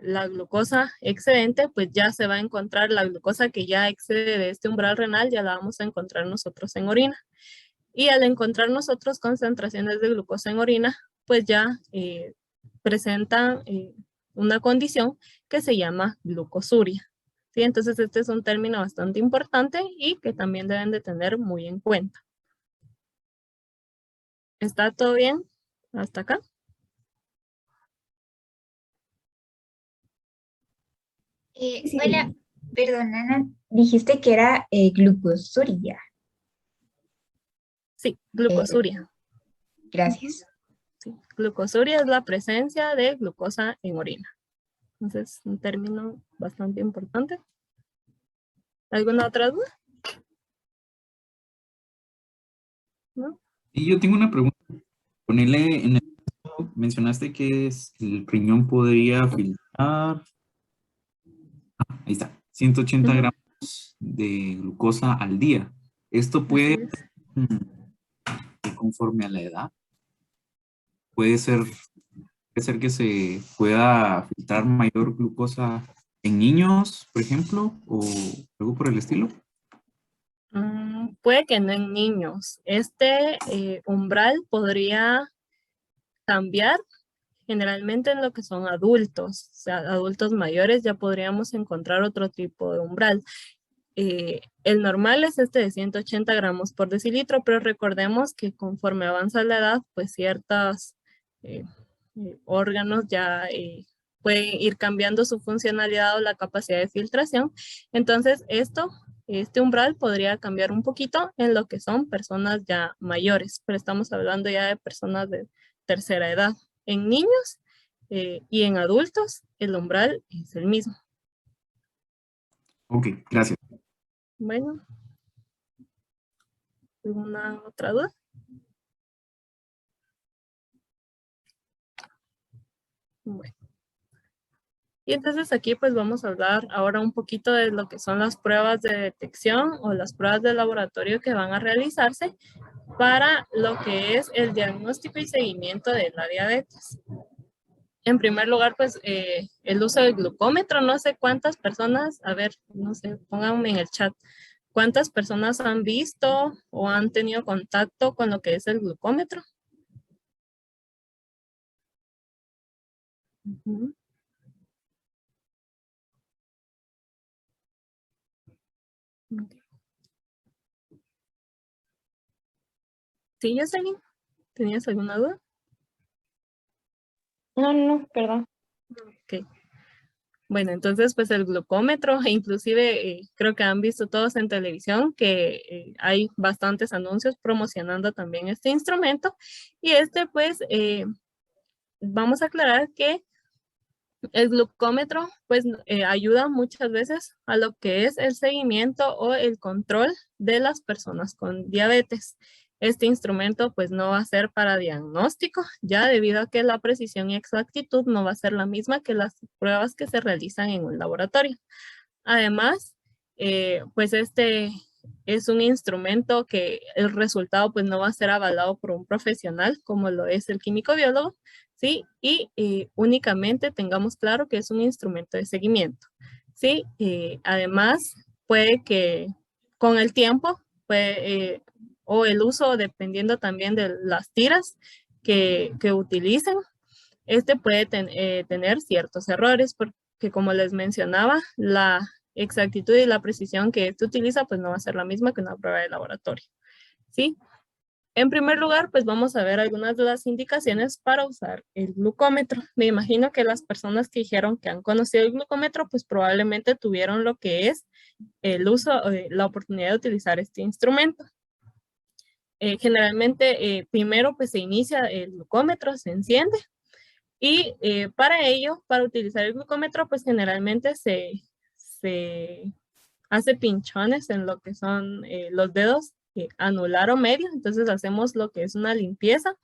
S5: la glucosa excedente, pues ya se va a encontrar la glucosa que ya excede de este umbral renal, ya la vamos a encontrar nosotros en orina. Y al encontrar nosotros concentraciones de glucosa en orina, pues ya presentan una condición que se llama glucosuria. ¿Sí? Entonces este es un término bastante importante y que también deben de tener muy en cuenta. ¿Está todo bien hasta acá?
S2: Sí.
S4: Hola, perdón, Ana, dijiste que era glucosuria.
S5: Sí, glucosuria.
S4: Gracias.
S5: Sí. Glucosuria es la presencia de glucosa en orina. Entonces, un término bastante importante. ¿Alguna otra duda? ¿No?
S3: Y yo tengo una pregunta. Ponele en el mencionaste que el riñón podría filtrar. Ahí está, 180
S5: Ujú.
S3: gramos de glucosa al día. Esto puede,
S5: Así es.
S3: conforme a la edad, puede ser que se pueda filtrar mayor glucosa en niños, por ejemplo, o algo por el estilo.
S5: Puede que no en niños. Este umbral podría cambiar generalmente en lo que son adultos. O sea, adultos mayores ya podríamos encontrar otro tipo de umbral. El normal es este de 180 gramos por decilitro, pero recordemos que conforme avanza la edad, pues ciertos órganos ya pueden ir cambiando su funcionalidad o la capacidad de filtración. Entonces, este umbral podría cambiar un poquito en lo que son personas ya mayores, pero estamos hablando ya de personas de tercera edad. En niños y en adultos, el umbral es el mismo.
S3: Ok, gracias.
S5: Bueno, ¿alguna otra duda? Bueno. Y entonces aquí pues vamos a hablar ahora un poquito de lo que son las pruebas de detección o las pruebas de laboratorio que van a realizarse para lo que es el diagnóstico y seguimiento de la diabetes. En primer lugar, pues el uso del glucómetro, no sé cuántas personas, a ver, no sé, pónganme en el chat, ¿cuántas personas han visto o han tenido contacto con lo que es el glucómetro? Ujú. Ok. Sí, Jocelyn, ¿tenías alguna duda?
S2: No, perdón.
S5: Ok. Bueno, entonces pues el glucómetro, e inclusive creo que han visto todos en televisión que hay bastantes anuncios promocionando también este instrumento y este pues vamos a aclarar que el glucómetro pues ayuda muchas veces a lo que es el seguimiento o el control de las personas con diabetes. Este instrumento pues no va a ser para diagnóstico, ya debido a que la precisión y exactitud no va a ser la misma que las pruebas que se realizan en un laboratorio. Además, pues este es un instrumento que el resultado pues no va a ser avalado por un profesional como lo es el químico biólogo, ¿sí? Y únicamente tengamos claro que es un instrumento de seguimiento, ¿sí? Además, puede que con el tiempo, o el uso, dependiendo también de las tiras que utilicen, este puede tener ciertos errores porque como les mencionaba, la exactitud y la precisión que este utiliza pues no va a ser la misma que una prueba de laboratorio, ¿sí? En primer lugar, pues vamos a ver algunas de las indicaciones para usar el glucómetro. Me imagino que las personas que dijeron que han conocido el glucómetro, pues probablemente tuvieron lo que es el uso, la oportunidad de utilizar este instrumento. Generalmente, primero pues se inicia el glucómetro, se enciende y para ello, para utilizar el glucómetro, pues generalmente se hace pinchones en lo que son los dedos anular o medio. Entonces hacemos lo que es una limpieza.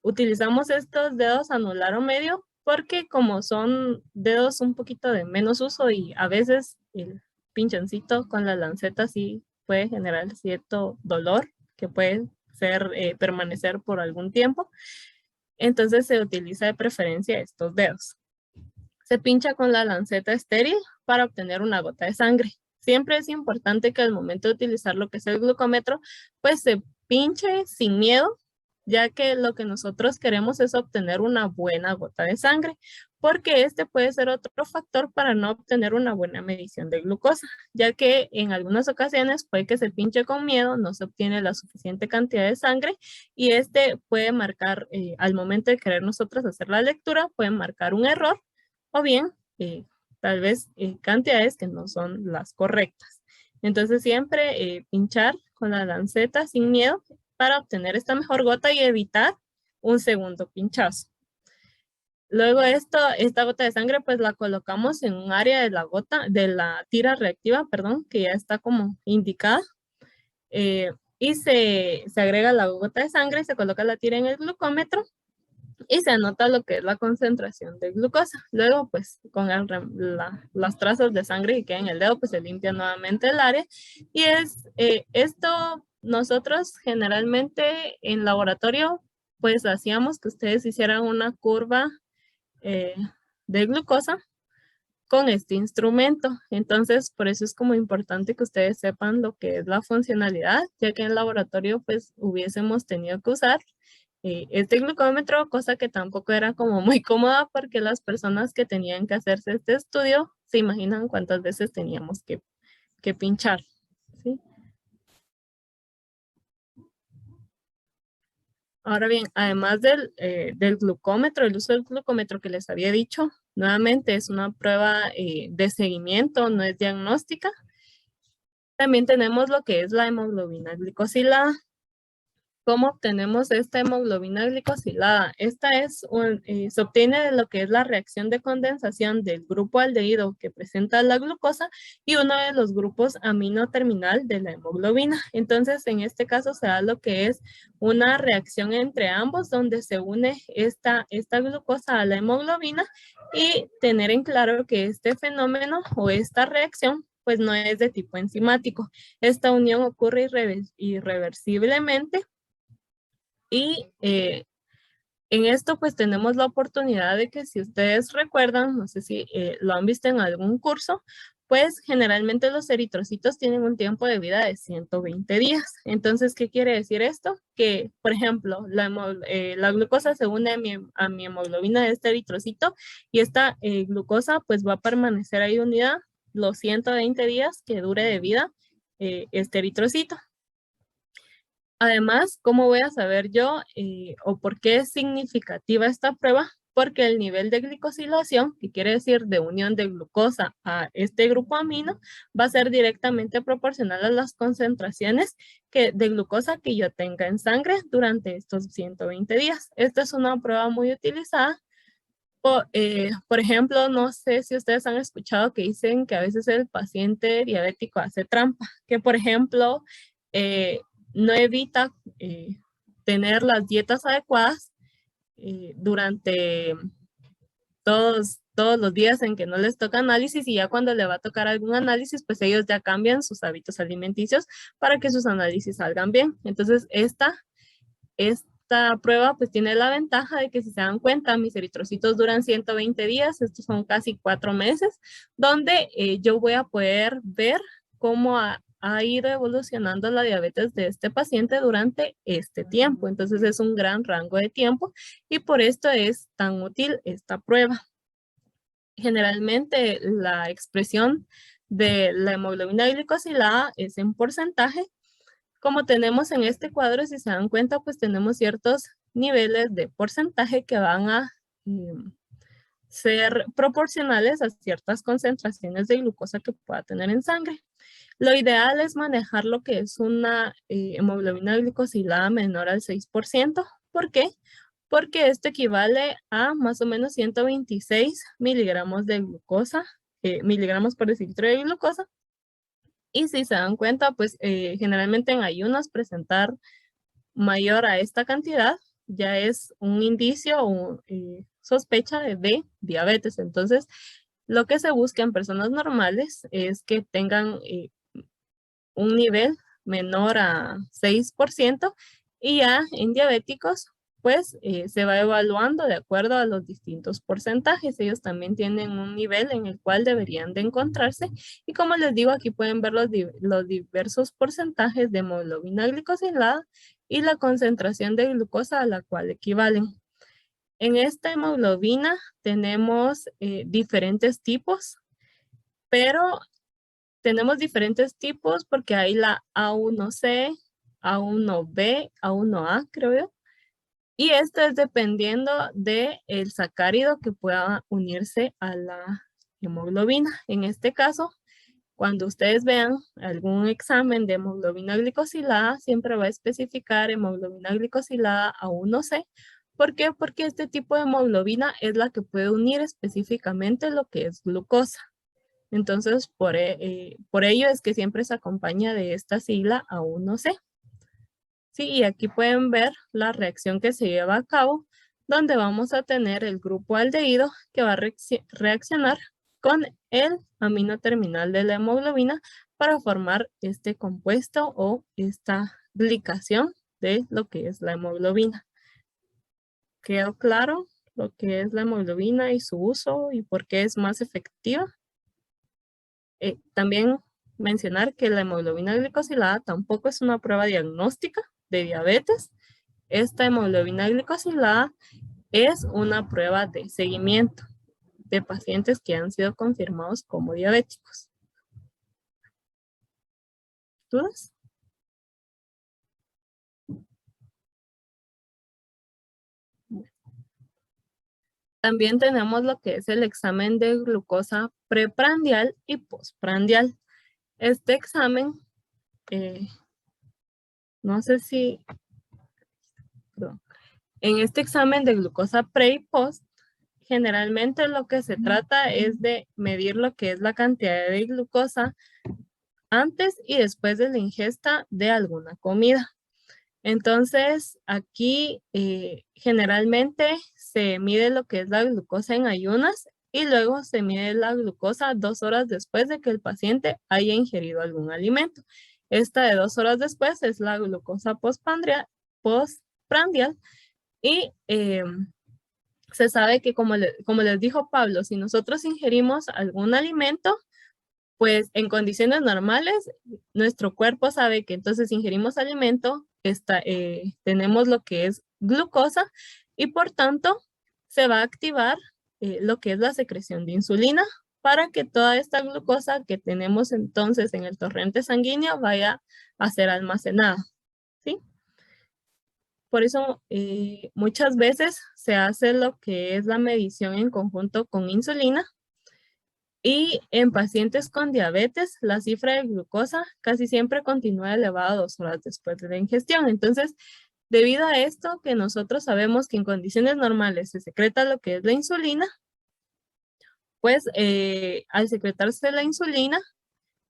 S5: Utilizamos estos dedos anular o medio porque como son dedos un poquito de menos uso y a veces el pinchoncito con la lanceta sí puede generar cierto dolor que puede permanecer por algún tiempo. Entonces se utiliza de preferencia estos dedos. Se pincha con la lanceta estéril para obtener una gota de sangre. Siempre es importante que al momento de utilizar lo que es el glucómetro, pues se pinche sin miedo, ya que lo que nosotros queremos es obtener una buena gota de sangre, porque este puede ser otro factor para no obtener una buena medición de glucosa, ya que en algunas ocasiones puede que se pinche con miedo, no se obtiene la suficiente cantidad de sangre y este puede marcar, al momento de querer nosotros hacer la lectura, puede marcar un error o bien tal vez cantidades que no son las correctas. Entonces siempre pinchar con la lanceta sin miedo para obtener esta mejor gota y evitar un segundo pinchazo. Luego esta gota de sangre pues la colocamos en un área de la tira reactiva, perdón, que ya está como indicada. Y se agrega la gota de sangre, se coloca la tira en el glucómetro y se anota lo que es la concentración de glucosa. Luego pues con las trazas de sangre que quedan en el dedo pues se limpia nuevamente el área. Y esto nosotros generalmente en laboratorio pues hacíamos que ustedes hicieran una curva de glucosa con este instrumento. Entonces, por eso es como importante que ustedes sepan lo que es la funcionalidad, ya que en el laboratorio pues hubiésemos tenido que usar este glucómetro, cosa que tampoco era como muy cómoda porque las personas que tenían que hacerse este estudio se imaginan cuántas veces teníamos que pinchar, ¿sí? Ahora bien, además del glucómetro, el uso del glucómetro que les había dicho, nuevamente es una prueba de seguimiento, no es diagnóstica. También tenemos lo que es la hemoglobina glicosilada. ¿Cómo obtenemos esta hemoglobina glicosilada? Esta se obtiene de lo que es la reacción de condensación del grupo aldehído que presenta la glucosa y uno de los grupos amino terminal de la hemoglobina. Entonces, en este caso se da lo que es una reacción entre ambos donde se une esta glucosa a la hemoglobina y tener en claro que este fenómeno o esta reacción pues no es de tipo enzimático. Esta unión ocurre irreversiblemente. Y en esto pues tenemos la oportunidad de que si ustedes recuerdan, no sé si lo han visto en algún curso, pues generalmente los eritrocitos tienen un tiempo de vida de 120 días. Entonces, ¿qué quiere decir esto? Que, por ejemplo, la glucosa se une a mi hemoglobina de este eritrocito y esta glucosa pues va a permanecer ahí unida los 120 días que dure de vida este eritrocito. Además, ¿cómo voy a saber yo o por qué es significativa esta prueba? Porque el nivel de glicosilación, que quiere decir de unión de glucosa a este grupo amino, va a ser directamente proporcional a las concentraciones de glucosa que yo tenga en sangre durante estos 120 días. Esta es una prueba muy utilizada. Por ejemplo, no sé si ustedes han escuchado que dicen que a veces el paciente diabético hace trampa, que por ejemplo, no evita tener las dietas adecuadas durante todos los días en que no les toca análisis y ya cuando le va a tocar algún análisis, pues ellos ya cambian sus hábitos alimenticios para que sus análisis salgan bien. Entonces, esta prueba pues tiene la ventaja de que si se dan cuenta, mis eritrocitos duran 120 días, estos son casi 4 meses, donde yo voy a poder ver cómo ha ido evolucionando la diabetes de este paciente durante este tiempo. Entonces es un gran rango de tiempo y por esto es tan útil esta prueba. Generalmente la expresión de la hemoglobina glicosilada es en porcentaje. Como tenemos en este cuadro, si se dan cuenta, pues tenemos ciertos niveles de porcentaje que van a ser proporcionales a ciertas concentraciones de glucosa que pueda tener en sangre. Lo ideal es manejar lo que es una hemoglobina glicosilada menor al 6%. ¿Por qué? Porque esto equivale a más o menos 126 miligramos de glucosa, miligramos por decilitro de glucosa. Y si se dan cuenta, pues generalmente en ayunas presentar mayor a esta cantidad ya es un indicio o sospecha de diabetes. Entonces, lo que se busca en personas normales es que tengan un nivel menor a 6% y ya en diabéticos pues se va evaluando de acuerdo a los distintos porcentajes. Ellos también tienen un nivel en el cual deberían de encontrarse y como les digo aquí pueden ver los diversos porcentajes de hemoglobina glicosilada y la concentración de glucosa a la cual equivalen. En esta hemoglobina tenemos diferentes tipos, pero tenemos diferentes tipos porque hay la A1C, A1B, A1A, creo yo. Y esto es dependiendo del sacárido que pueda unirse a la hemoglobina. En este caso, cuando ustedes vean algún examen de hemoglobina glicosilada, siempre va a especificar hemoglobina glicosilada A1C, ¿Por qué? Porque este tipo de hemoglobina es la que puede unir específicamente lo que es glucosa. Entonces, por ello es que siempre se acompaña de esta sigla A1C. Sí, y aquí pueden ver la reacción que se lleva a cabo, donde vamos a tener el grupo aldehído que va a reaccionar con el amino terminal de la hemoglobina para formar este compuesto o esta glicación de lo que es la hemoglobina. ¿Quedó claro lo que es la hemoglobina y su uso y por qué es más efectiva? También mencionar que la hemoglobina glicosilada tampoco es una prueba diagnóstica de diabetes. Esta hemoglobina glicosilada es una prueba de seguimiento de pacientes que han sido confirmados como diabéticos. ¿Dudas? También tenemos lo que es el examen de glucosa preprandial y postprandial. Este examen, no sé si, perdón. En este examen de glucosa pre y post, generalmente lo que se trata es de medir lo que es la cantidad de glucosa antes y después de la ingesta de alguna comida. Entonces, aquí generalmente se mide lo que es la glucosa en ayunas y luego se mide la glucosa 2 horas después de que el paciente haya ingerido algún alimento. Esta de 2 horas después es la glucosa postprandial y se sabe que como les dijo Pablo, si nosotros ingerimos algún alimento, pues en condiciones normales, nuestro cuerpo sabe que entonces ingerimos alimento, tenemos lo que es glucosa y por tanto se va a activar lo que es la secreción de insulina para que toda esta glucosa que tenemos entonces en el torrente sanguíneo vaya a ser almacenada, ¿sí? Por eso muchas veces se hace lo que es la medición en conjunto con insulina. Y en pacientes con diabetes, la cifra de glucosa casi siempre continúa elevada 2 horas después de la ingestión. Entonces, debido a esto que nosotros sabemos que en condiciones normales se secreta lo que es la insulina, pues al secretarse la insulina,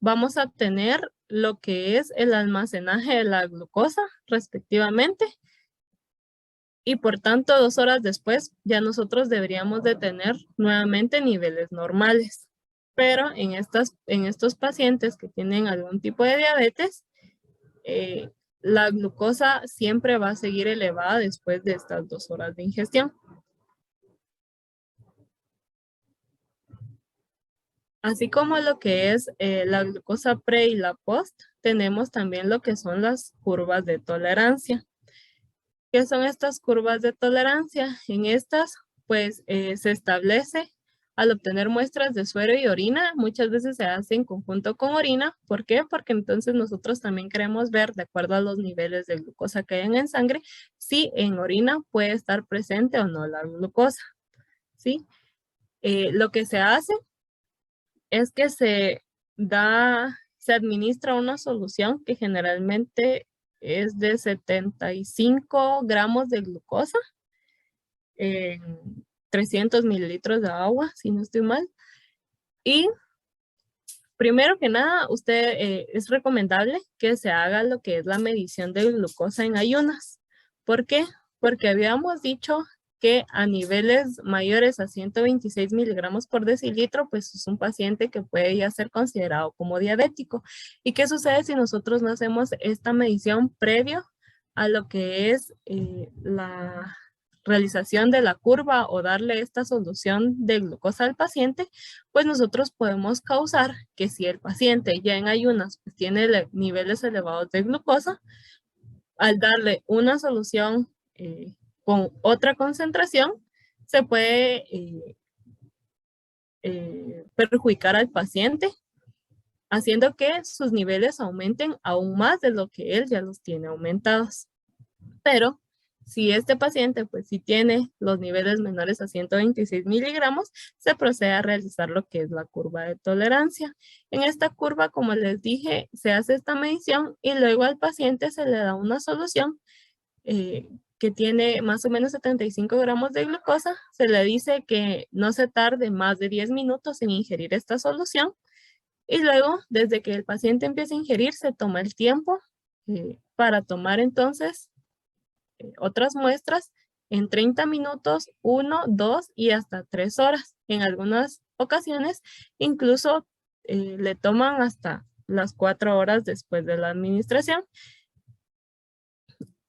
S5: vamos a tener lo que es el almacenaje de la glucosa respectivamente. Y por tanto, 2 horas después, ya nosotros deberíamos de tener nuevamente niveles normales. Pero en estos pacientes que tienen algún tipo de diabetes, la glucosa siempre va a seguir elevada después de estas 2 horas de ingestión. Así como lo que es la glucosa pre y la post, tenemos también lo que son las curvas de tolerancia. ¿Qué son estas curvas de tolerancia? En estas, pues, se establece al obtener muestras de suero y orina, muchas veces se hace en conjunto con orina. ¿Por qué? Porque entonces nosotros también queremos ver, de acuerdo a los niveles de glucosa que hay en sangre, si en orina puede estar presente o no la glucosa, ¿sí? Lo que se hace es que se administra una solución que generalmente es de 75 gramos de glucosa en 300 mililitros de agua, si no estoy mal. Y primero que nada, es recomendable que se haga lo que es la medición de glucosa en ayunas. ¿Por qué? Porque habíamos dicho que a niveles mayores a 126 miligramos por decilitro, pues es un paciente que puede ya ser considerado como diabético. ¿Y qué sucede si nosotros no hacemos esta medición previo a lo que es la realización de la curva o darle esta solución de glucosa al paciente? Pues nosotros podemos causar que si el paciente ya en ayunas pues tiene niveles elevados de glucosa, al darle una solución con otra concentración, se puede perjudicar al paciente, haciendo que sus niveles aumenten aún más de lo que él ya los tiene aumentados. Pero si este paciente, pues si tiene los niveles menores a 126 miligramos, se procede a realizar lo que es la curva de tolerancia. En esta curva, como les dije, se hace esta medición y luego al paciente se le da una solución que tiene más o menos 75 gramos de glucosa, se le dice que no se tarde más de 10 minutos en ingerir esta solución. Y luego, desde que el paciente empieza a ingerir, se toma el tiempo para tomar entonces otras muestras en 30 minutos, 1, 2 y hasta 3 horas. En algunas ocasiones, incluso le toman hasta las 4 horas después de la administración.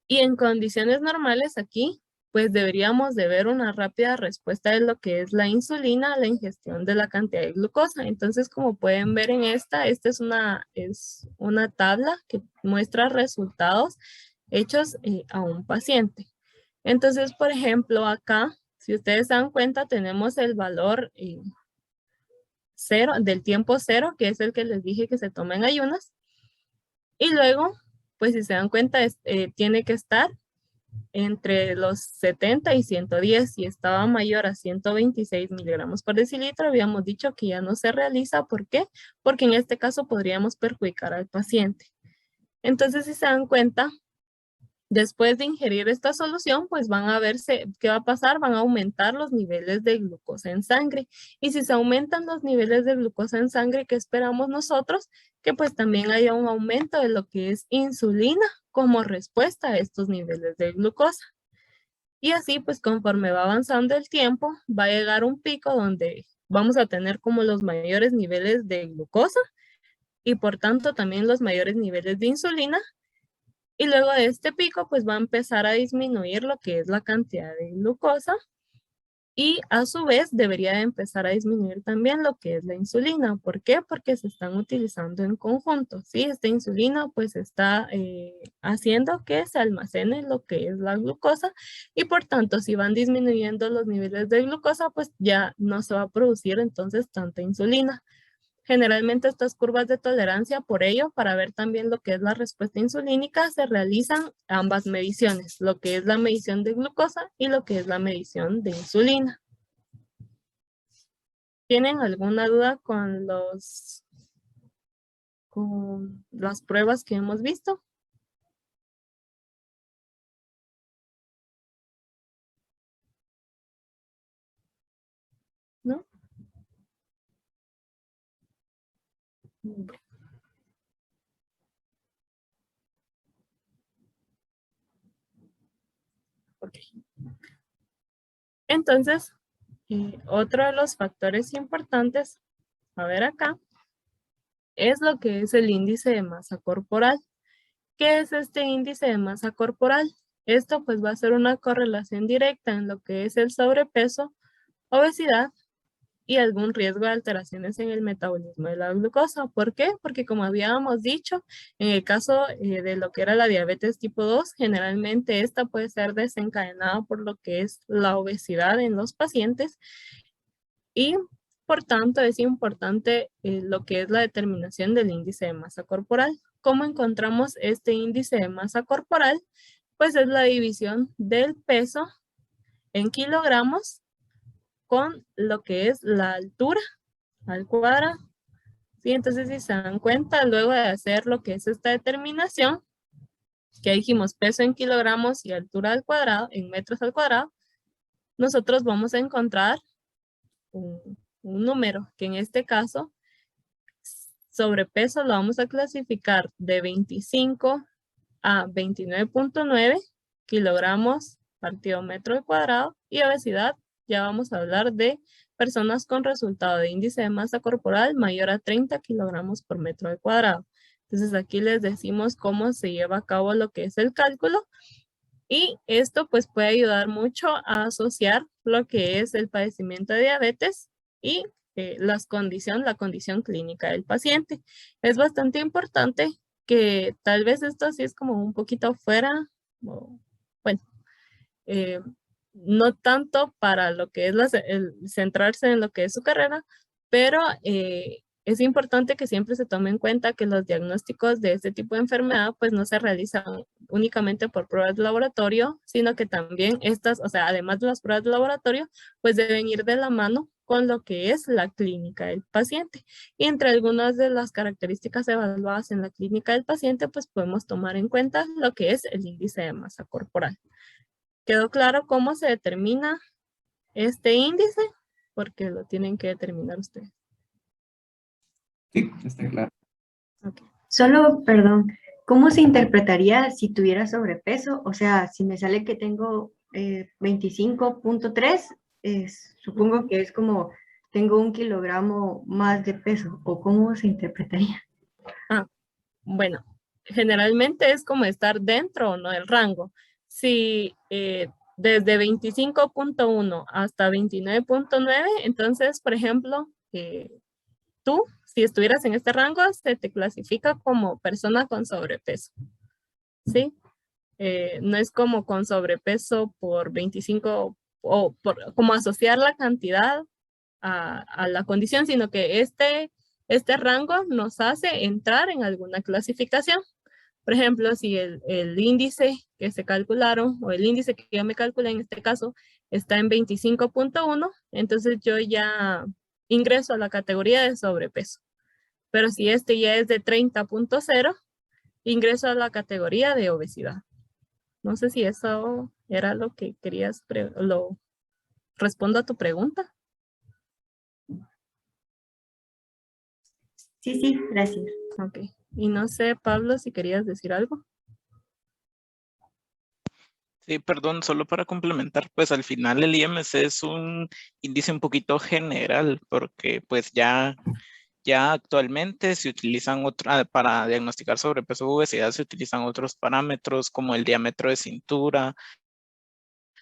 S5: Y en condiciones normales aquí, pues deberíamos de ver una rápida respuesta de lo que es la insulina a la ingestión de la cantidad de glucosa. Entonces, como pueden ver en esta es una tabla que muestra resultados hechos a un paciente. Entonces, por ejemplo, acá, si ustedes se dan cuenta, tenemos el valor cero, del tiempo cero, que es el que les dije que se toma en ayunas. Y luego, pues si se dan cuenta, tiene que estar entre los 70 y 110. Si estaba mayor a 126 miligramos por decilitro, habíamos dicho que ya no se realiza. ¿Por qué? Porque en este caso podríamos perjudicar al paciente. Entonces, si se dan cuenta, después de ingerir esta solución, pues van a verse, ¿qué va a pasar? Van a aumentar los niveles de glucosa en sangre. Y si se aumentan los niveles de glucosa en sangre, ¿qué esperamos nosotros? Que pues también haya un aumento de lo que es insulina como respuesta a estos niveles de glucosa. Y así, pues conforme va avanzando el tiempo, va a llegar un pico donde vamos a tener como los mayores niveles de glucosa y por tanto también los mayores niveles de insulina. Y luego de este pico, pues va a empezar a disminuir lo que es la cantidad de glucosa y a su vez debería de empezar a disminuir también lo que es la insulina. ¿Por qué? Porque se están utilizando en conjunto, ¿sí? Esta insulina pues está haciendo que se almacene lo que es la glucosa y por tanto si van disminuyendo los niveles de glucosa pues ya no se va a producir entonces tanta insulina. Generalmente estas curvas de tolerancia, por ello, para ver también lo que es la respuesta insulínica, se realizan ambas mediciones, lo que es la medición de glucosa y lo que es la medición de insulina. ¿Tienen alguna duda con las pruebas que hemos visto? ¿No? Ok. Entonces, otro de los factores importantes, a ver acá, es lo que es el índice de masa corporal. ¿Qué es este índice de masa corporal? Esto pues va a ser una correlación directa en lo que es el sobrepeso, obesidad y algún riesgo de alteraciones en el metabolismo de la glucosa. ¿Por qué? Porque como habíamos dicho, en el caso de lo que era la diabetes tipo 2, generalmente esta puede ser desencadenada por lo que es la obesidad en los pacientes y por tanto es importante lo que es la determinación del índice de masa corporal. ¿Cómo encontramos este índice de masa corporal? Pues es la división del peso en kilogramos con lo que es la altura al cuadrado. ¿Sí? Entonces, si se dan cuenta, luego de hacer lo que es esta determinación, que dijimos peso en kilogramos y altura al cuadrado, en metros al cuadrado, nosotros vamos a encontrar un número, que en este caso, sobrepeso lo vamos a clasificar de 25 a 29.9 kilogramos partido metro al cuadrado, y obesidad, ya vamos a hablar de personas con resultado de índice de masa corporal mayor a 30 kilogramos por metro al cuadrado. Entonces aquí les decimos cómo se lleva a cabo lo que es el cálculo y esto pues puede ayudar mucho a asociar lo que es el padecimiento de diabetes y la condición clínica del paciente. Es bastante importante que tal vez esto sí es como un poquito fuera, bueno, no tanto para lo que es centrarse en lo que es su carrera, pero es importante que siempre se tome en cuenta que los diagnósticos de este tipo de enfermedad pues no se realizan únicamente por pruebas de laboratorio, sino que también estas, o sea, además de las pruebas de laboratorio, pues deben ir de la mano con lo que es la clínica del paciente. Y entre algunas de las características evaluadas en la clínica del paciente, pues podemos tomar en cuenta lo que es el índice de masa corporal. ¿Quedó claro cómo se determina este índice? Porque lo tienen que determinar ustedes.
S3: Sí, está claro.
S6: Solo, perdón, ¿cómo se interpretaría si tuviera sobrepeso? O sea, si me sale que tengo 25.3, supongo que es como tengo 1 kilogramo más de peso, ¿o cómo se interpretaría?
S5: Bueno, generalmente es como estar dentro o no del rango. Si desde 25.1 hasta 29.9, entonces, por ejemplo, tú, si estuvieras en este rango, se te clasifica como persona con sobrepeso, ¿sí? No es como con sobrepeso por 25 o como asociar la cantidad a la condición, sino que este rango nos hace entrar en alguna clasificación. Por ejemplo, si el índice que se calcularon o el índice que yo me calculé en este caso está en 25.1, entonces yo ya ingreso a la categoría de sobrepeso. Pero si este ya es de 30.0, ingreso a la categoría de obesidad. No sé si eso era lo que querías, respondo a tu pregunta.
S6: Sí, sí, gracias.
S5: Ok. Y no sé, Pablo, si querías decir algo.
S1: Sí, perdón, solo para complementar, pues al final el IMC es un índice un poquito general, porque pues ya actualmente se utilizan para diagnosticar sobrepeso o obesidad, se utilizan otros parámetros como el diámetro de cintura,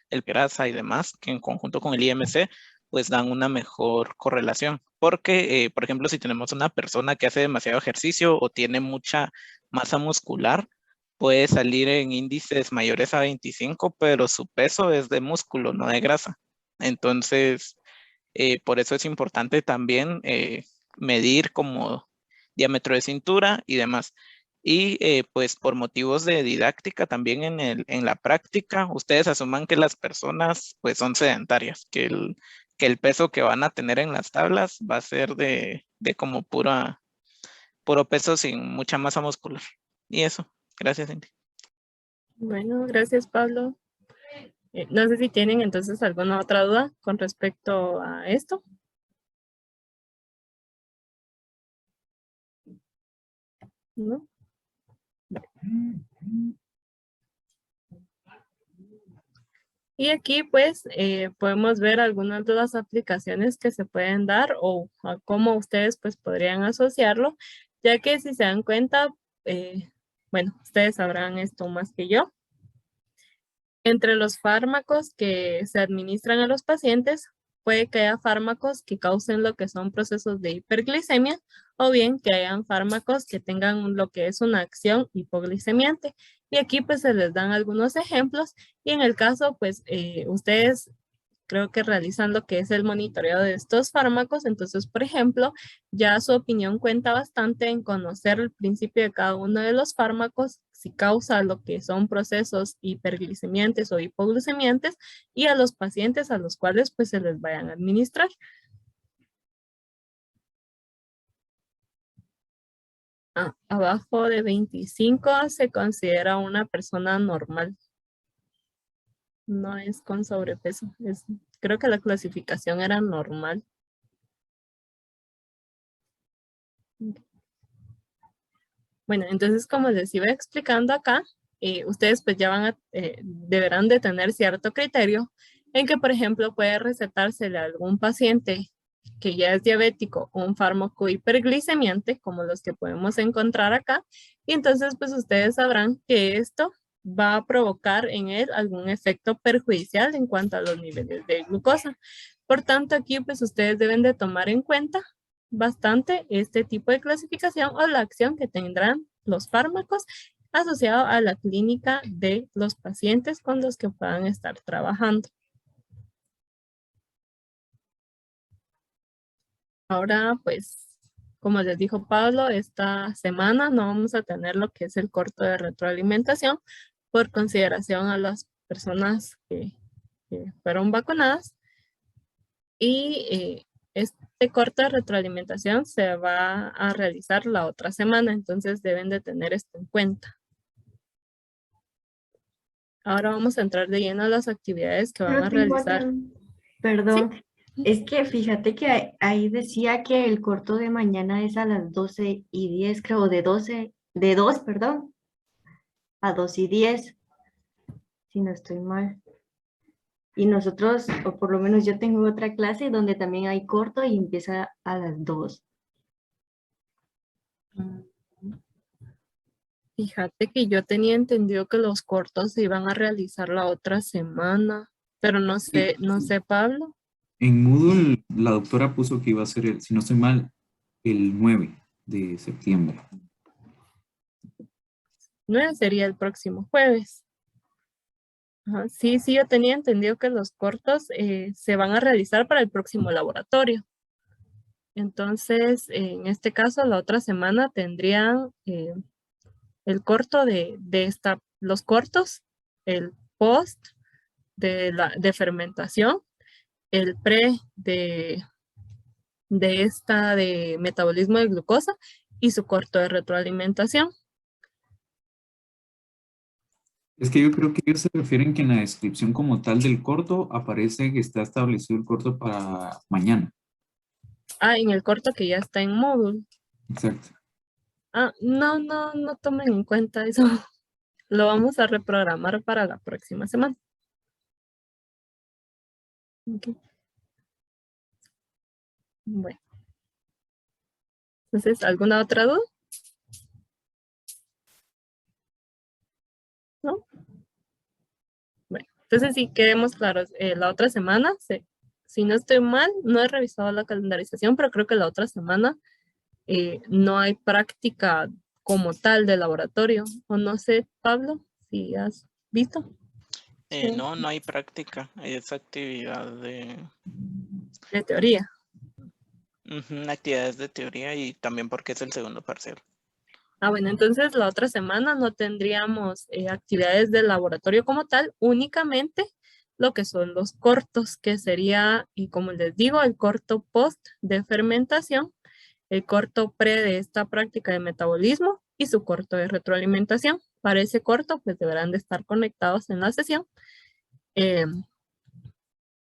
S1: el grasa y demás, que en conjunto con el IMC, pues dan una mejor correlación. Porque, por ejemplo, si tenemos una persona que hace demasiado ejercicio o tiene mucha masa muscular, puede salir en índices mayores a 25, pero su peso es de músculo, no de grasa. Entonces, por eso es importante también medir como diámetro de cintura y demás. Y pues por motivos de didáctica también en la práctica, ustedes asuman que las personas pues son sedentarias, que el peso que van a tener en las tablas va a ser de como puro peso sin mucha masa muscular. Y eso, gracias, Cindy.
S5: Bueno, gracias, Pablo. No sé si tienen entonces alguna otra duda con respecto a esto. ¿No? Y aquí pues podemos ver algunas de las aplicaciones que se pueden dar o a cómo ustedes pues podrían asociarlo, ya que si se dan cuenta, bueno, ustedes sabrán esto más que yo. Entre los fármacos que se administran a los pacientes, puede que haya fármacos que causen lo que son procesos de hiperglicemia o bien que hayan fármacos que tengan lo que es una acción hipoglicemiante. Y aquí pues se les dan algunos ejemplos y en el caso pues ustedes creo que realizan lo que es el monitoreo de estos fármacos. Entonces, por ejemplo, ya su opinión cuenta bastante en conocer el principio de cada uno de los fármacos, si causa lo que son procesos hiperglicemiantes o hipoglicemiantes y a los pacientes a los cuales pues se les vayan a administrar. Abajo de 25 se considera una persona normal. No es con sobrepeso. Creo que la clasificación era normal. Bueno, entonces como les iba explicando acá, ustedes pues ya deberán de tener cierto criterio en que, por ejemplo, puede recetársele a algún paciente que ya es diabético un fármaco hiperglicemiante, como los que podemos encontrar acá, y entonces pues ustedes sabrán que esto va a provocar en él algún efecto perjudicial en cuanto a los niveles de glucosa. Por tanto, aquí pues ustedes deben de tomar en cuenta bastante este tipo de clasificación o la acción que tendrán los fármacos asociado a la clínica de los pacientes con los que puedan estar trabajando. Ahora, pues, como les dijo Pablo, esta semana no vamos a tener lo que es el corto de retroalimentación por consideración a las personas que fueron vacunadas. Y este corte de retroalimentación se va a realizar la otra semana, entonces deben de tener esto en cuenta. Ahora vamos a entrar de lleno a las actividades que van
S6: Pero
S5: a
S6: tengo
S5: realizar.
S6: perdón, es que fíjate que ahí decía que el corto de mañana es a las 12:10, creo, de 2, perdón, a 2:10, si no estoy mal. Y nosotros, o por lo menos yo tengo otra clase donde también hay corto y empieza a las 2.
S5: Fíjate que yo tenía entendido que los cortos se iban a realizar la otra semana, pero no sé, Pablo.
S3: En Moodle, la doctora puso que iba a ser, si no estoy mal, el 9 de septiembre.
S5: 9 sería el próximo jueves. Ajá, sí, yo tenía entendido que los cortos se van a realizar para el próximo laboratorio. Entonces, en este caso, la otra semana tendrían el corto los cortos, el post de fermentación, el pre de metabolismo de glucosa y su corto de retroalimentación.
S3: Es que yo creo que ellos se refieren que en la descripción como tal del corto aparece que está establecido el corto para mañana.
S5: Ah, en el corto que ya está en Moodle.
S3: Exacto.
S5: Ah, no tomen en cuenta eso. Lo vamos a reprogramar para la próxima semana. Okay. Bueno. Entonces, ¿alguna otra duda? ¿No? Bueno, entonces sí quedemos claros. La otra semana, si no estoy mal, no he revisado la calendarización, pero creo que la otra semana no hay práctica como tal de laboratorio. O no sé, Pablo, si has visto.
S1: No hay práctica, es actividad
S5: De teoría.
S1: actividades de teoría y también porque es el segundo parcial.
S5: Ah, bueno, entonces la otra semana no tendríamos actividades de laboratorio como tal, únicamente lo que son los cortos, que sería, y como les digo, el corto post de fermentación, el corto pre de esta práctica de metabolismo y su corto de retroalimentación. Para ese corto, pues deberán de estar conectados en la sesión.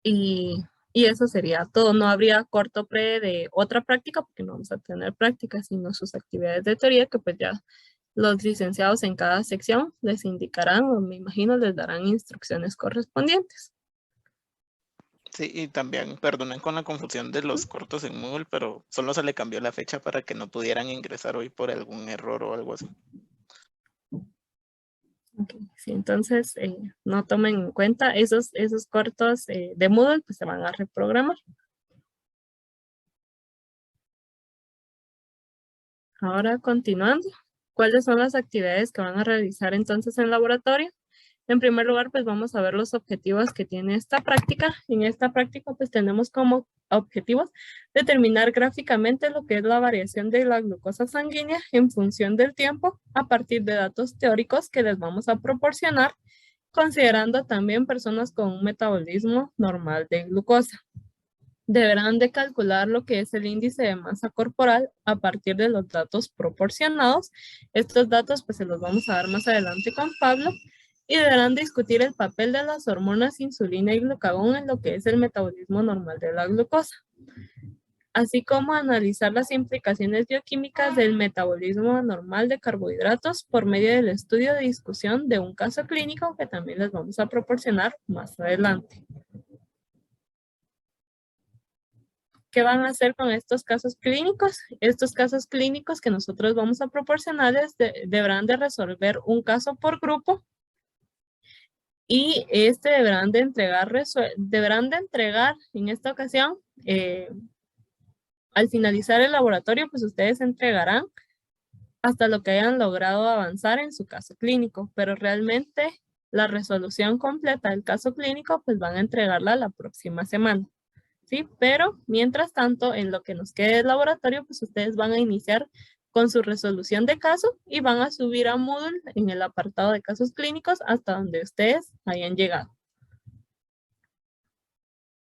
S5: Y eso sería todo. No habría corto pre de otra práctica porque no vamos a tener práctica, sino sus actividades de teoría que pues ya los licenciados en cada sección les indicarán o me imagino les darán instrucciones correspondientes.
S1: Sí, y también perdonen con la confusión de los cortos en Moodle, pero solo se le cambió la fecha para que no pudieran ingresar hoy por algún error o algo así.
S5: Okay. Sí, entonces no tomen en cuenta esos cortos de Moodle, pues se van a reprogramar. Ahora continuando, ¿cuáles son las actividades que van a realizar entonces en laboratorio? En primer lugar, pues vamos a ver los objetivos que tiene esta práctica. En esta práctica, pues tenemos como objetivos determinar gráficamente lo que es la variación de la glucosa sanguínea en función del tiempo a partir de datos teóricos que les vamos a proporcionar, considerando también personas con un metabolismo normal de glucosa. Deberán de calcular lo que es el índice de masa corporal a partir de los datos proporcionados. Estos datos pues se los vamos a dar más adelante con Pablo y deberán discutir el papel de las hormonas insulina y glucagón en lo que es el metabolismo normal de la glucosa, así como analizar las implicaciones bioquímicas del metabolismo normal de carbohidratos por medio del estudio de discusión de un caso clínico que también les vamos a proporcionar más adelante. ¿Qué van a hacer con estos casos clínicos? Estos casos clínicos que nosotros vamos a proporcionarles deberán de resolver un caso por grupo y deberán de entregar en esta ocasión, al finalizar el laboratorio, pues ustedes entregarán hasta lo que hayan logrado avanzar en su caso clínico, pero realmente la resolución completa del caso clínico pues van a entregarla la próxima semana. ¿Sí? Pero mientras tanto, en lo que nos quede del laboratorio, pues ustedes van a iniciar con su resolución de caso y van a subir a Moodle en el apartado de casos clínicos hasta donde ustedes hayan llegado.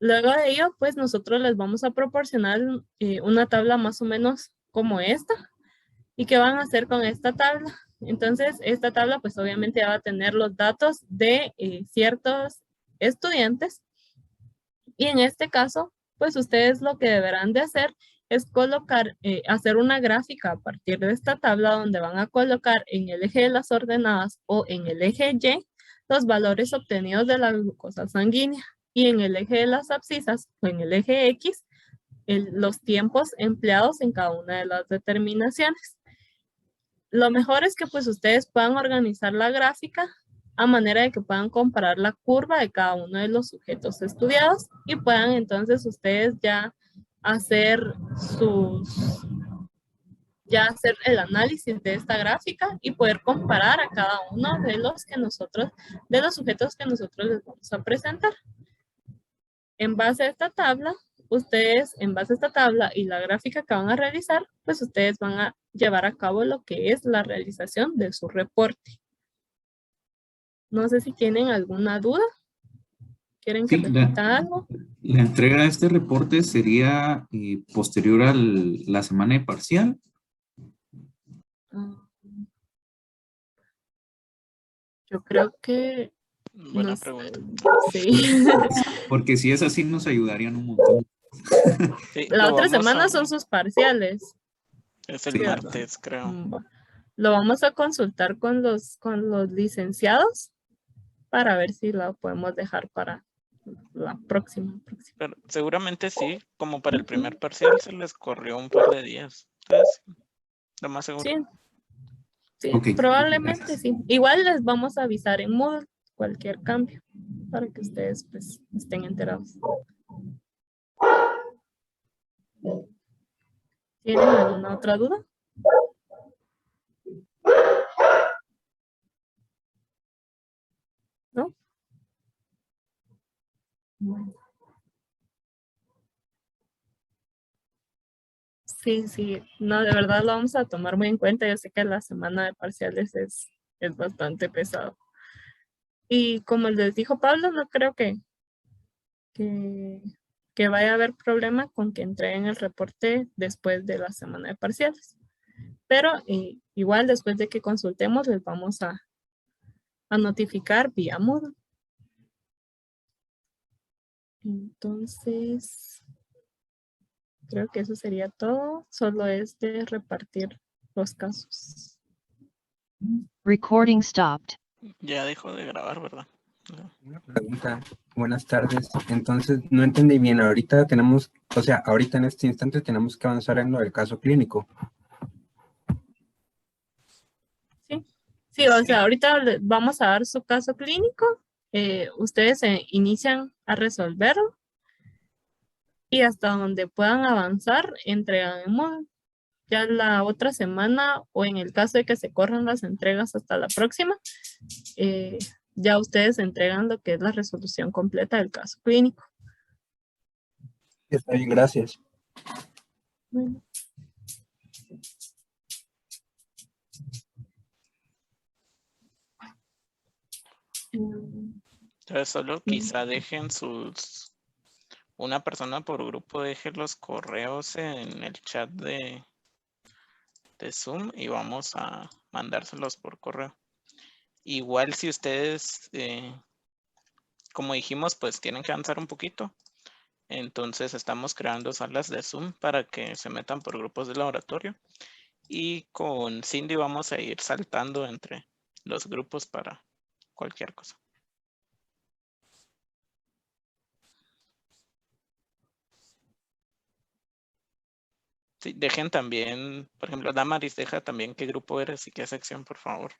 S5: Luego de ello, pues nosotros les vamos a proporcionar una tabla más o menos como esta. ¿Y qué van a hacer con esta tabla? Entonces, esta tabla pues obviamente va a tener los datos de ciertos estudiantes y en este caso, pues ustedes lo que deberán de hacer es colocar, hacer una gráfica a partir de esta tabla donde van a colocar en el eje de las ordenadas o en el eje Y los valores obtenidos de la glucosa sanguínea y en el eje de las abscisas o en el eje X los tiempos empleados en cada una de las determinaciones. Lo mejor es que pues ustedes puedan organizar la gráfica a manera de que puedan comparar la curva de cada uno de los sujetos estudiados y puedan entonces ustedes ya hacer el análisis de esta gráfica y poder comparar a cada uno de los sujetos que nosotros les vamos a presentar. En base a esta tabla, en base a esta tabla y la gráfica que van a realizar, pues ustedes van a llevar a cabo lo que es la realización de su reporte. No sé si tienen alguna duda. ¿Quieren que repita algo?
S3: La entrega de este reporte sería posterior a la semana de parcial.
S5: Yo creo que...
S1: Buena pregunta.
S5: Sí.
S3: Porque si es así, nos ayudarían un montón.
S1: Sí,
S5: La
S1: lo
S5: otra
S1: vamos
S5: semana
S1: a-
S5: son sus parciales.
S1: Es el
S3: Sí,
S1: martes, creo.
S5: Lo vamos a consultar con los licenciados para ver si lo podemos dejar para la próxima.
S1: Pero seguramente sí, como para el primer parcial se les corrió un par de días. Entonces, lo más seguro.
S5: Sí, sí,
S3: Ok,
S5: probablemente
S3: gracias.
S5: sí. Igual les vamos a avisar en Moodle cualquier cambio para que ustedes pues estén enterados. ¿Tienen alguna otra duda? ¿No? Bueno. Sí, sí, no, de verdad lo vamos a tomar muy en cuenta. Yo sé que la semana de parciales es bastante pesado. Y como les dijo Pablo, no creo que vaya a haber problema con que entreguen el reporte después de la semana de parciales. Pero igual después de que consultemos les vamos a notificar vía Moodle. Entonces, creo que eso sería todo. Solo es de repartir los casos.
S7: Recording stopped.
S1: Ya dejó de grabar, ¿verdad?
S8: Una pregunta, buenas tardes. Entonces, no entendí bien. Ahorita ahorita en este instante tenemos que avanzar en lo del caso clínico.
S5: Sí, o sea, ahorita les vamos a dar su caso clínico. Ustedes se inician a resolverlo y hasta donde puedan avanzar, entregan en Moodle. Ya la otra semana o en el caso de que se corran las entregas hasta la próxima, ya ustedes entregan lo que es la resolución completa del caso clínico.
S8: Está bien, gracias.
S5: Bueno.
S1: Entonces solo quizá dejen una persona por grupo deje los correos en el chat de Zoom y vamos a mandárselos por correo. Igual si ustedes, como dijimos, pues tienen que avanzar un poquito. Entonces estamos creando salas de Zoom para que se metan por grupos de laboratorio. Y con Cindy vamos a ir saltando entre los grupos para cualquier cosa. Sí, dejen también, por ejemplo, Damaris, deja también qué grupo eres y qué sección, por favor.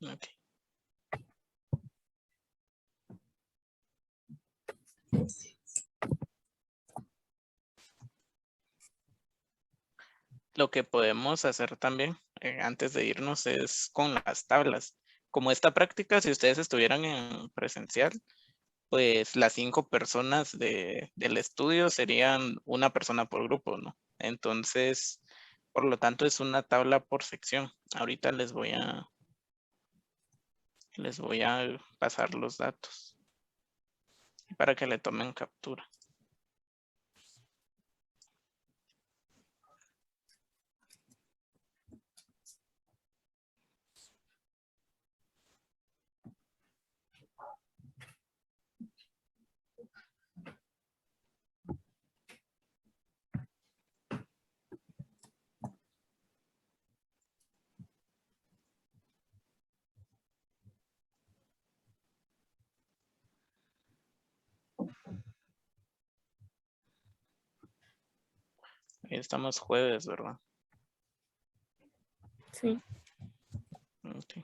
S1: Ok. Lo que podemos hacer también antes de irnos es con las tablas. Como esta práctica, si ustedes estuvieran en presencial, pues las 5 personas del estudio serían una persona por grupo, ¿no? Entonces, por lo tanto, es una tabla por sección. Ahorita les voy a Les voy a pasar los datos para que le tomen captura. Ahí estamos jueves, ¿verdad?
S5: Sí.
S1: Ok.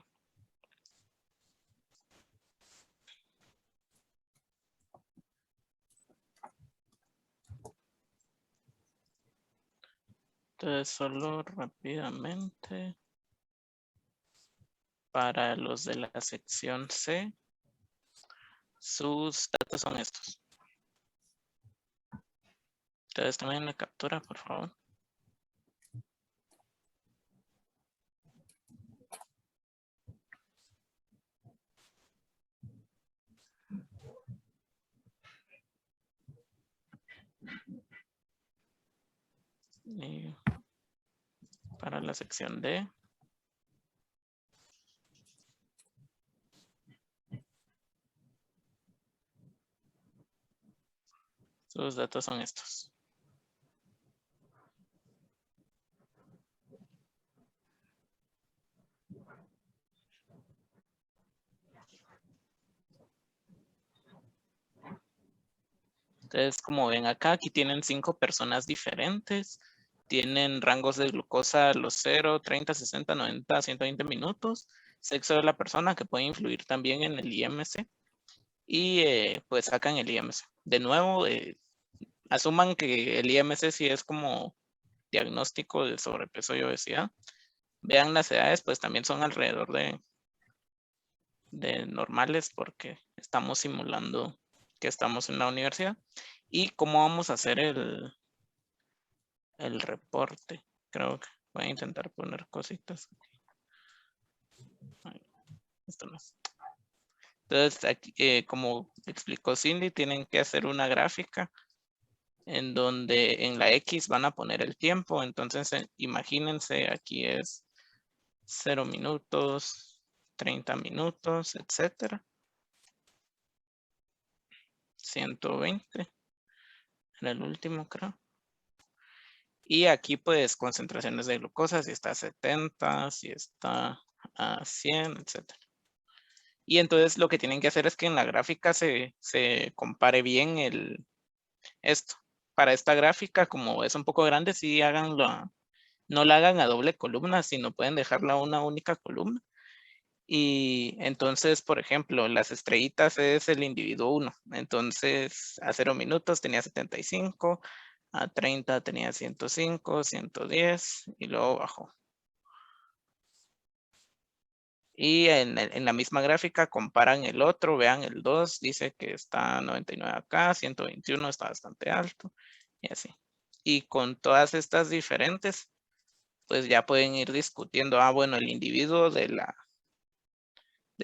S1: Entonces, solo rápidamente, para los de la sección C, sus datos son estos. Entonces, tomen la captura, por favor. Y para la sección D, sus datos son estos. Entonces, como ven acá, aquí tienen 5 personas diferentes. Tienen rangos de glucosa los 0, 30, 60, 90, 120 minutos. Sexo de la persona, que puede influir también en el IMC. Y pues sacan el IMC. De nuevo, asuman que el IMC sí es como diagnóstico de sobrepeso y obesidad. Vean las edades, pues también son alrededor de normales, porque estamos simulando que estamos en la universidad. ¿Y cómo vamos a hacer el reporte? Creo que voy a intentar poner cositas. Ay, esto no es. Entonces, aquí, como explicó Cindy, tienen que hacer una gráfica en donde en la X van a poner el tiempo. Entonces, imagínense, aquí es 0 minutos, 30 minutos, etcétera. 120 en el último, creo. Y aquí pues concentraciones de glucosa, si está a 70, si está a 100, etcétera. Y entonces lo que tienen que hacer es que en la gráfica se compare bien esto. Para esta gráfica, como es un poco grande, sí no la hagan a doble columna, sino pueden dejarla una única columna. Y entonces, por ejemplo, las estrellitas es el individuo 1. Entonces, a 0 minutos tenía 75, a 30 tenía 105, 110 y luego bajó. Y en la misma gráfica comparan el otro, vean el 2, dice que está 99 acá, 121 está bastante alto y así. Y con todas estas diferentes, pues ya pueden ir discutiendo, bueno, el individuo de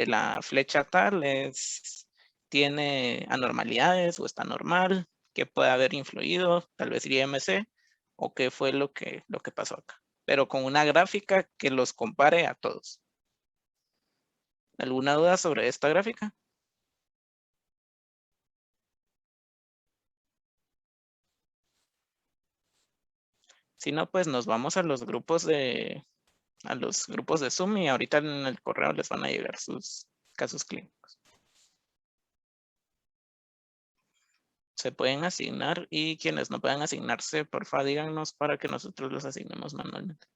S1: la flecha tal tiene anormalidades o está normal, qué puede haber influido, tal vez el IMC, o qué fue lo que pasó acá. Pero con una gráfica que los compare a todos. ¿Alguna duda sobre esta gráfica? Si no, pues nos vamos a los grupos de Zoom y ahorita en el correo les van a llegar sus casos clínicos. Se pueden asignar y quienes no puedan asignarse, porfa, díganos para que nosotros los asignemos manualmente.